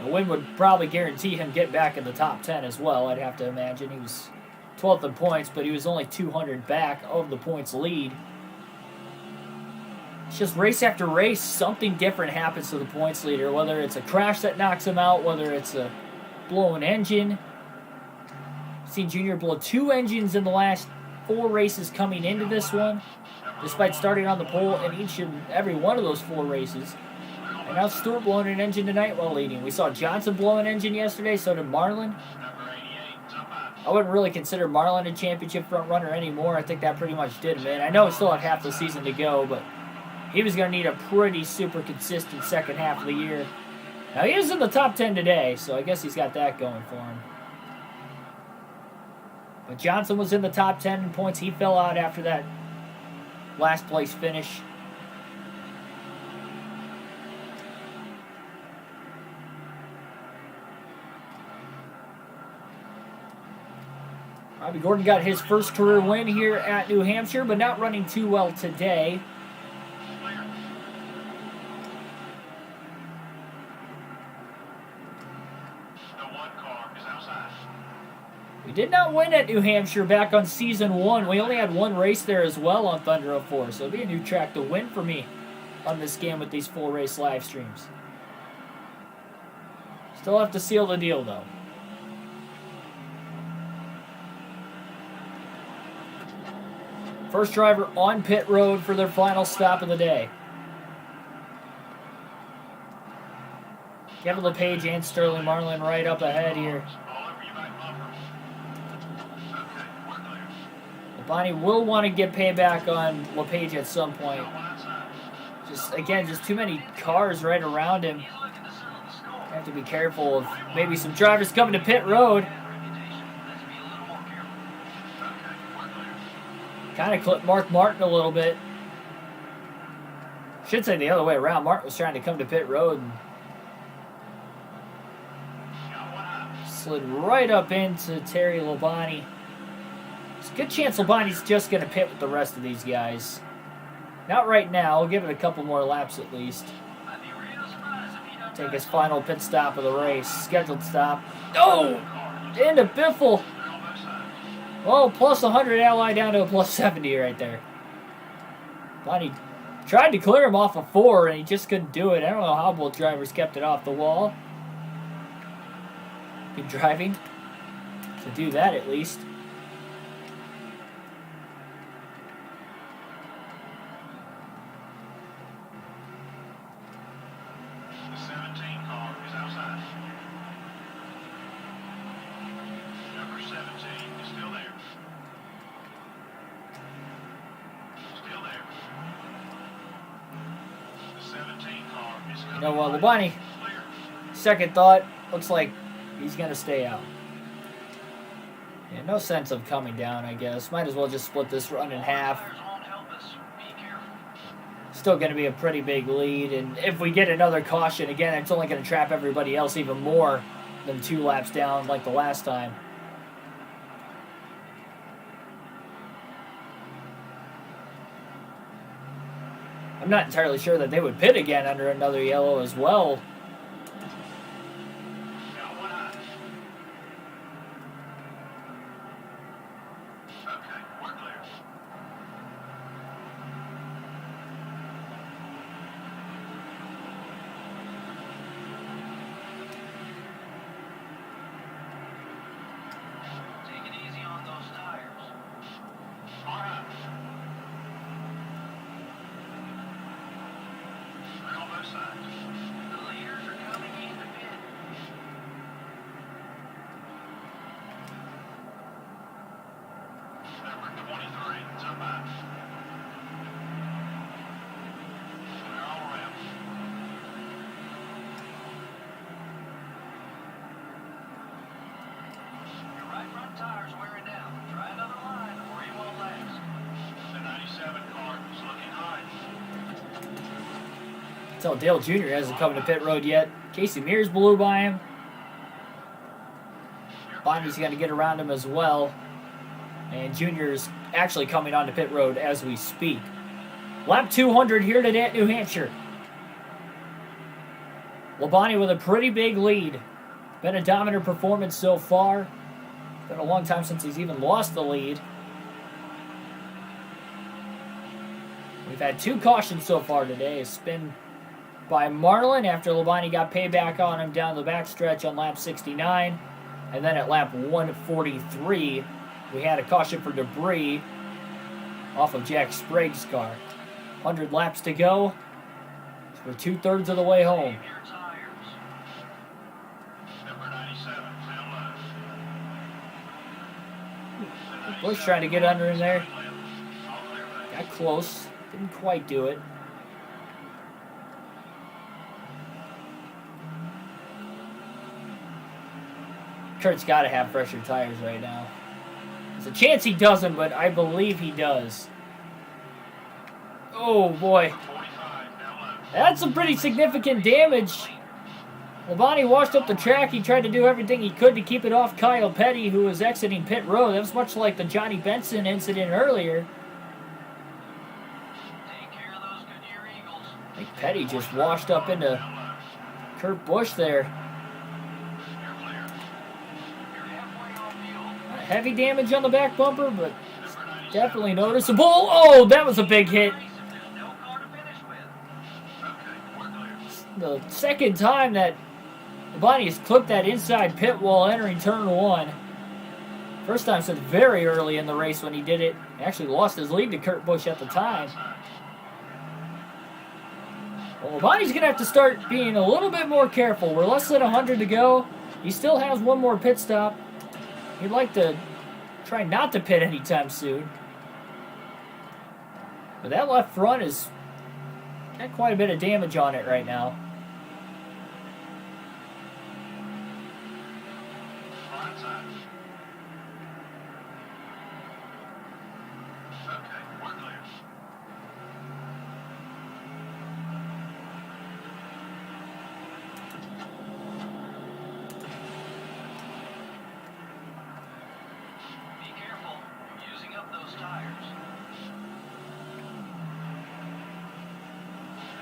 A win would probably guarantee him getting back in the top 10 as well, I'd have to imagine. He was 12th in points, but he was only 200 back of the points lead. It's just race after race, something different happens to the points leader, whether it's a crash that knocks him out, whether it's a blown engine. I've seen Junior blow 2 engines in the last 4 races coming into this one, despite starting on the pole in each and every one of those 4 races. And now Stewart blowing an engine tonight while leading. We saw Johnson blow an engine yesterday, so did Marlin. I wouldn't really consider Marlin a championship front runner anymore. I think that pretty much did him in. I know we still have half the season to go, but he was going to need a pretty super consistent second half of the year. Now, he is in the top 10 today, so I guess he's got that going for him. But Johnson was in the top 10 in points. He fell out after that last place finish. Robbie Gordon got his first career win here at New Hampshire, but not running too well today. We did not win at New Hampshire back on season 1. We only had 1 race there as well on Thunder 04, so it'll be a new track to win for me on this game with these full race live streams. Still have to seal the deal though. First driver on pit road for their final stop of the day. Kevin LePage and Sterling Marlin right up ahead here. Bonnie will want to get payback on LePage at some point. Just too many cars right around him. Have to be careful of maybe some drivers coming to pit road. Kind of clipped Mark Martin a little bit. Should say the other way around. Martin was trying to come to pit road and slid right up into Terry Labonte. There's a good chance Labonte's just going to pit with the rest of these guys. Not right now. We'll give it a couple more laps at least. Take his final pit stop of the race. Scheduled stop. Oh! Into Biffle. Oh, plus 100 ally down to a plus 70 right there. Bonnie tried to clear him off of 4, and he just couldn't do it. I don't know how both drivers kept it off the wall. Good driving to do that at least. The 17 car is outside. Number 17 is still there. Still there. The 17 car is coming. You know what, Labonte, second thought, looks like he's going to stay out. Yeah, no sense of coming down, I guess. Might as well just split this run in half. Still going to be a pretty big lead, and if we get another caution, again, it's only going to trap everybody else even more than 2 laps down like the last time. I'm not entirely sure that they would pit again under another yellow as well. Tires wearing down. Try another line or he won't last. The 97 car is looking high. Tell Dale Jr. hasn't come to pit road yet. Casey Mears blew by him. Bonnie's going to get around him as well. And Jr.'s actually coming onto pit road as we speak. Lap 200 here today at New Hampshire. Labonte with a pretty big lead. Been a dominant performance so far. Been a long time since he's even lost the lead. We've had 2 cautions so far today. A spin by Marlin after Labonte got payback on him down the backstretch on lap 69. And then at lap 143, we had a caution for debris off of Jack Sprague's car. 100 laps to go. We're 2/3 of the way home. Save your tires. Number 97, down left. Bush trying to get under in there. All clear back. Got close. Didn't quite do it. Kurt's got to have fresher tires right now. There's a chance he doesn't, but I believe he does. Oh, boy. 45, down left. That's some pretty significant damage. Labonte washed up the track. He tried to do everything he could to keep it off Kyle Petty, who was exiting pit road. That was much like the Johnny Benson incident earlier. Take care of those Goodyear Eagles. I think Petty just washed up into Kurt Busch there. You're clear. You're halfway on field. Heavy damage on the back bumper, but Number 97. definitely noticeable. Oh, that was a big hit. Race if there's no car to finish with. Okay, we're clear. The second time that Labonte has clipped that inside pit wall entering turn 1. First time since very early in the race when he did it. He actually lost his lead to Kurt Busch at the time. Well, Labonte's going to have to start being a little bit more careful. We're less than 100 to go. He still has one more pit stop. He'd like to try not to pit anytime soon. But that left front is got quite a bit of damage on it right now. Onside. Okay, we're clear. Be careful. You're using up those tires.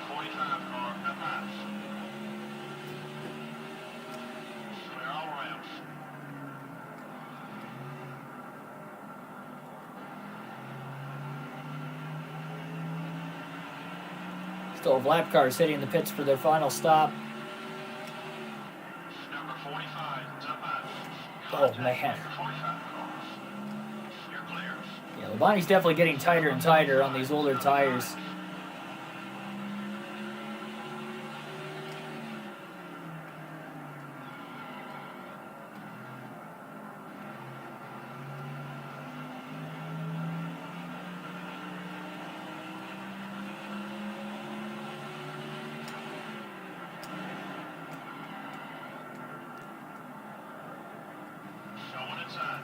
45 car, up high. Clear all around. Still have lap cars hitting the pits for their final stop. Number 45, it's up high. Oh, man. Number 45 car. You're clear. Yeah, Labonte's definitely getting tighter and tighter on these older tires. Going inside.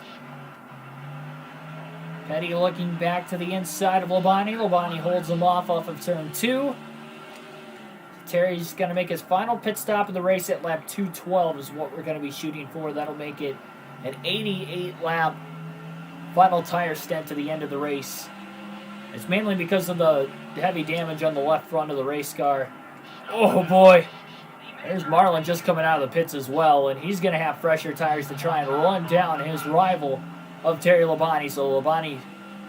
Petty looking back to the inside of Labonte. Labonte holds him off of turn 2. Terry's going to make his final pit stop of the race at lap 212 is what we're going to be shooting for. That'll make it an 88-lap final tire stint to the end of the race. It's mainly because of the heavy damage on the left front of the race car. Oh, boy. There's Marlin just coming out of the pits as well, and he's going to have fresher tires to try and run down his rival of Terry Labonte. So Labonte,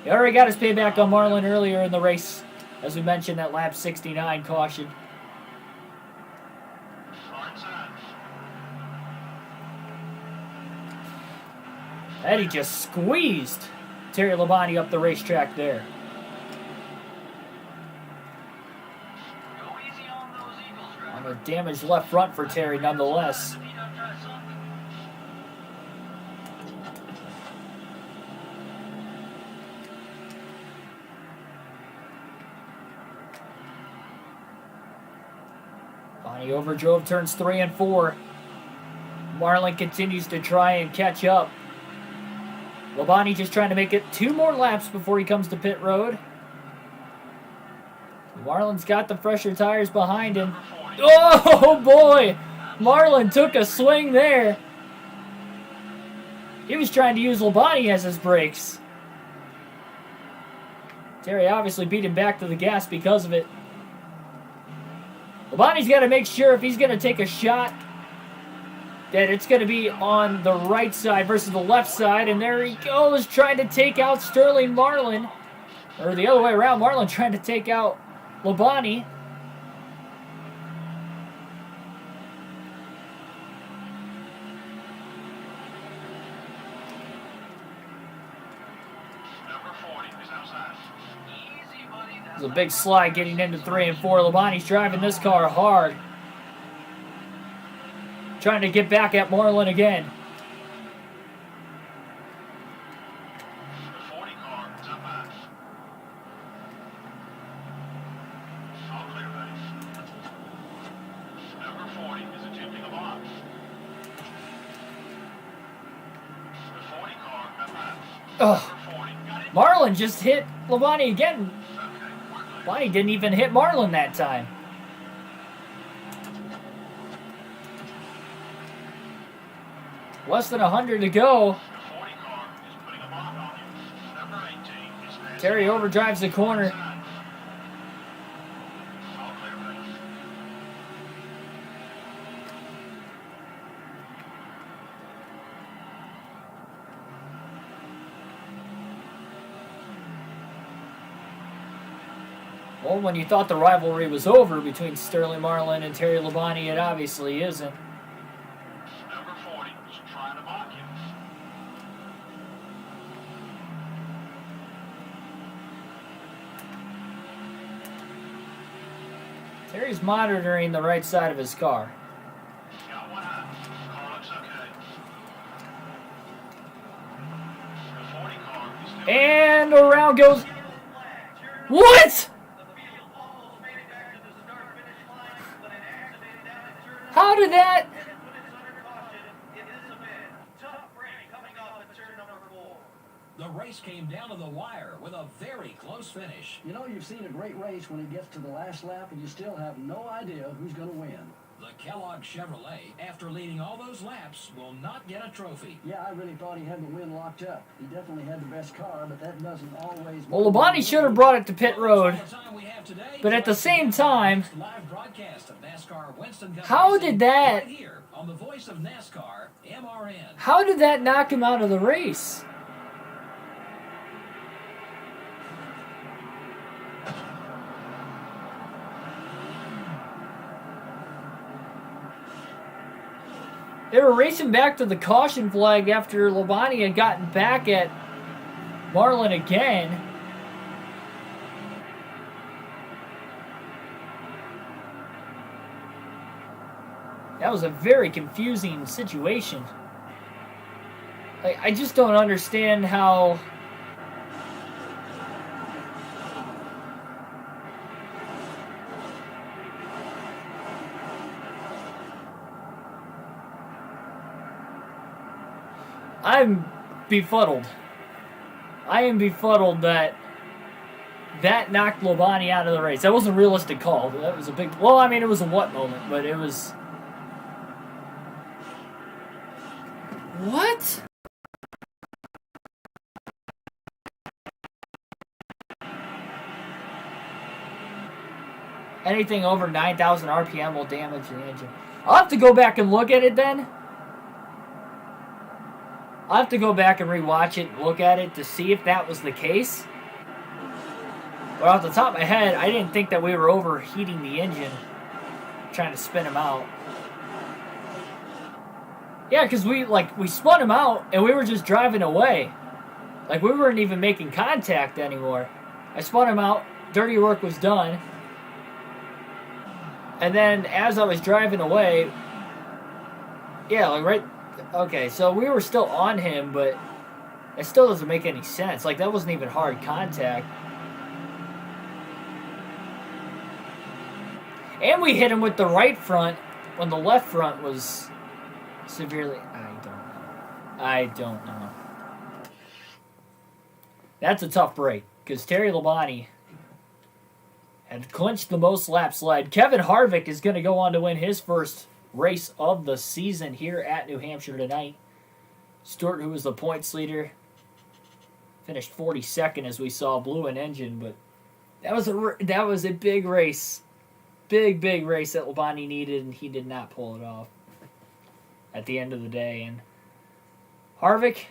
he already got his payback on Marlin earlier in the race, as we mentioned, that lap 69 caution. Far inside. Eddie just squeezed Terry Labonte up the racetrack there. Go easy on those Eagles, On driver. a damaged left front for Terry nonetheless. If he don't try something. Bonnie overdrove turns 3 and 4. Marlin continues to try and catch up. Labonte just trying to make it 2 more laps before he comes to pit road. Marlin's got the fresher tires behind him. Oh boy! Marlin took a swing there. He was trying to use Labonte as his brakes. Terry obviously beat him back to the gas because of it. Labonte's got to make sure if he's going to take a shot that it's going to be on the right side versus the left side. And there he goes, trying to take out Sterling Marlin. Or the other way around, Marlin trying to take out Labonte. There's a big slide getting into 3 and 4. Labonte's driving this car hard. Trying to get back at Marlin again. The 40 car is up high. All clear, buddy. Number 40 is attempting a box. The 40 car up high. Ugh. Number 40 got it. Marlin just hit Labonte again. Okay, we're clear. Labonte didn't even hit Marlin that time. Less than 100 to go. The 40 car is putting a block on you. Number 18 is passing. Terry overdrives the corner. All clear, buddy. Well, when you thought the rivalry was over between Sterling Marlin and Terry Labonte, it obviously isn't. Number 40 is trying to block you. Terry's monitoring the right side of his car. Got one eye. Car looks okay. The 40 car is still And around goes... What? How did that... The race came down to the wire with a very close finish. You know, you've seen a great race when it gets to the last lap and you still have no idea who's going to win. The Kellogg Chevrolet, after leading all those laps, will not get a trophy. Yeah, I really thought he had the win locked up. He definitely had the best car, but that doesn't always... Well, Labonte should have brought it to pit road. That's all the time we have today. But at the same time, Live broadcast of NASCAR Winston Cup how racing did that... right here on the voice of NASCAR, MRN. How did that knock him out of the race? They were racing back to the caution flag after Labonte had gotten back at Marlin again. That was a very confusing situation. I just don't understand how... I'm befuddled. I am befuddled that knocked Labonte out of the race. That wasn't a realistic call. That was a big... Well, I mean, it was a what moment, but it was... What? Anything over 9,000 RPM will damage the engine. I'll have to go back and look at it then. I'll have to go back and rewatch it and look at it to see if that was the case. But off the top of my head, I didn't think that we were overheating the engine trying to spin him out. Yeah, because we spun him out and we were just driving away. Like, we weren't even making contact anymore. I spun him out, dirty work was done. And then as I was driving away, yeah, like right... Okay, so we were still on him, but it still doesn't make any sense. Like, that wasn't even hard contact. And we hit him with the right front when the left front was severely... I don't know. That's a tough break, because Terry Labonte had clinched the most laps led. Kevin Harvick is going to go on to win his first race of the season here at New Hampshire tonight. Stewart, who was the points leader, finished 42nd as we saw, blew an engine, but that was a big race. big race that Labonte needed, and he did not pull it off at the end of the day. And Harvick,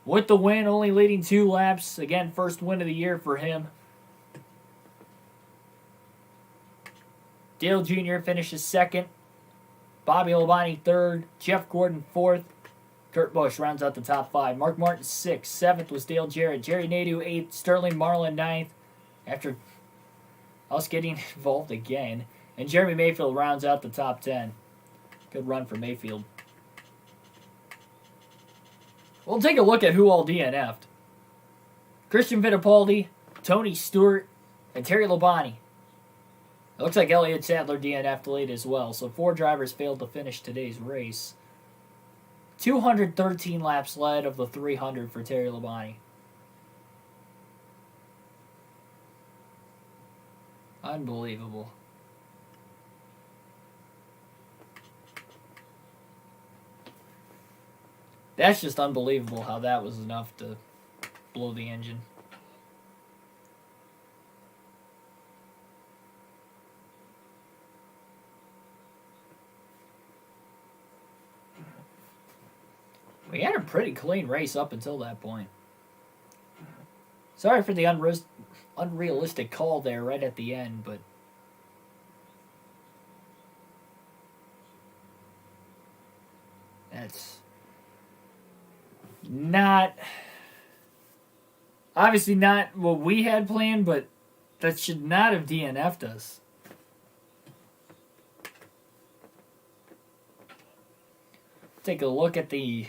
with the win, only leading 2 laps. Again, first win of the year for him. Dale Jr. finishes second. Bobby Labonte third. Jeff Gordon fourth. Kurt Busch rounds out the top 5. Mark Martin 6th. 7th was Dale Jarrett. Jerry Nadeau 8th. Sterling Marlin 9th. After us getting involved again. And Jeremy Mayfield rounds out the top 10. Good run for Mayfield. We'll take a look at who all DNF'd. Christian Fittipaldi, Tony Stewart, and Terry Labonte. It looks like Elliott Sadler DNF'd late as well, so 4 drivers failed to finish today's race. 213 laps led of the 300 for Terry Labonte. Unbelievable. That's just unbelievable how that was enough to blow the engine. We had a pretty clean race up until that point. Sorry for the unrealistic call there right at the end, but that's not, obviously not what we had planned, but that should not have DNF'd us. Take a look at the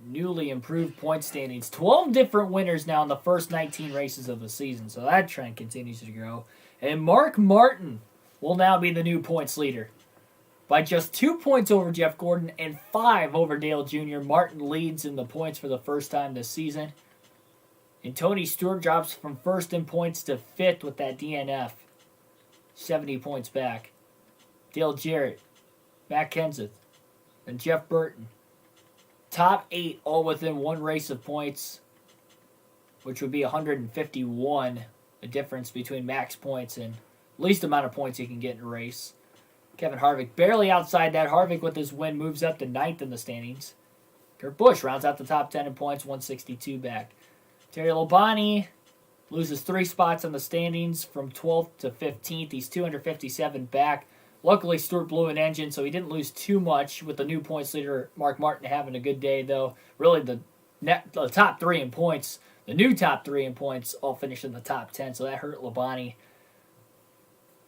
newly improved point standings. 12 different winners now in the first 19 races of the season, so that trend continues to grow. And Mark Martin will now be the new points leader. By just 2 points over Jeff Gordon and 5 over Dale Jr., Martin leads in the points for the first time this season. And Tony Stewart drops from first in points to 5th with that DNF. 70 points back. Dale Jarrett, Matt Kenseth, and Jeff Burton. Top 8 all within 1 race of points, which would be 151, the difference between max points and least amount of points you can get in a race. Kevin Harvick barely outside that. Harvick with his win moves up to 9th in the standings. Kurt Busch rounds out the top 10 in points, 162 back. Terry Labonte loses 3 spots in the standings from 12th to 15th. He's 257 back. Luckily, Stewart blew an engine, so he didn't lose too much with the new points leader, Mark Martin, having a good day, though. Really, the top 3 in points, the new top 3 in points, all finished in the top 10, so that hurt Labonte.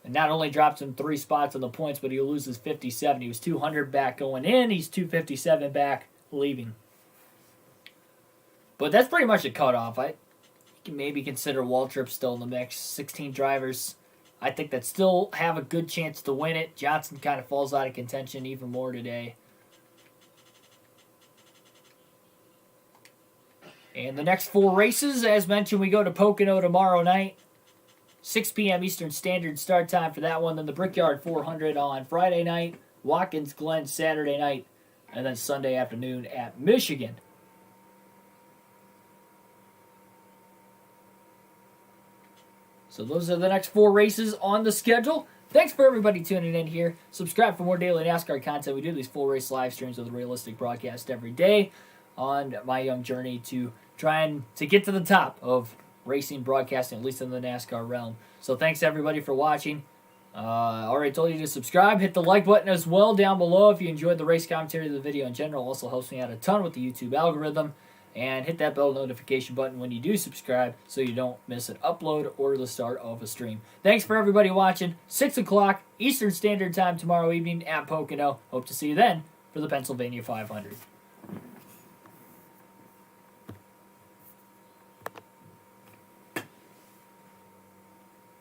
And not only drops him 3 spots in the points, but he loses 57. He was 200 back going in. He's 257 back leaving. But that's pretty much a cutoff. You can maybe consider Waltrip still in the mix. 16 drivers. I think that still have a good chance to win it. Johnson kind of falls out of contention even more today. And the next 4 races, as mentioned, we go to Pocono tomorrow night. 6 p.m. Eastern Standard start time for that one. Then the Brickyard 400 on Friday night. Watkins Glen Saturday night. And then Sunday afternoon at Michigan. So those are the next 4 races on the schedule. Thanks for everybody tuning in here. Subscribe for more daily NASCAR content. We do these full race live streams with a realistic broadcast every day on my young journey to trying to get to the top of racing broadcasting, at least in the NASCAR realm. So thanks everybody for watching. Already told you to subscribe. Hit the like button as well down below if you enjoyed the race commentary of the video in general. Also helps me out a ton with the YouTube algorithm. And hit that bell notification button when you do subscribe so you don't miss an upload or the start of a stream. Thanks for everybody watching. 6 o'clock Eastern Standard Time tomorrow evening at Pocono. Hope to see you then for the Pennsylvania 500.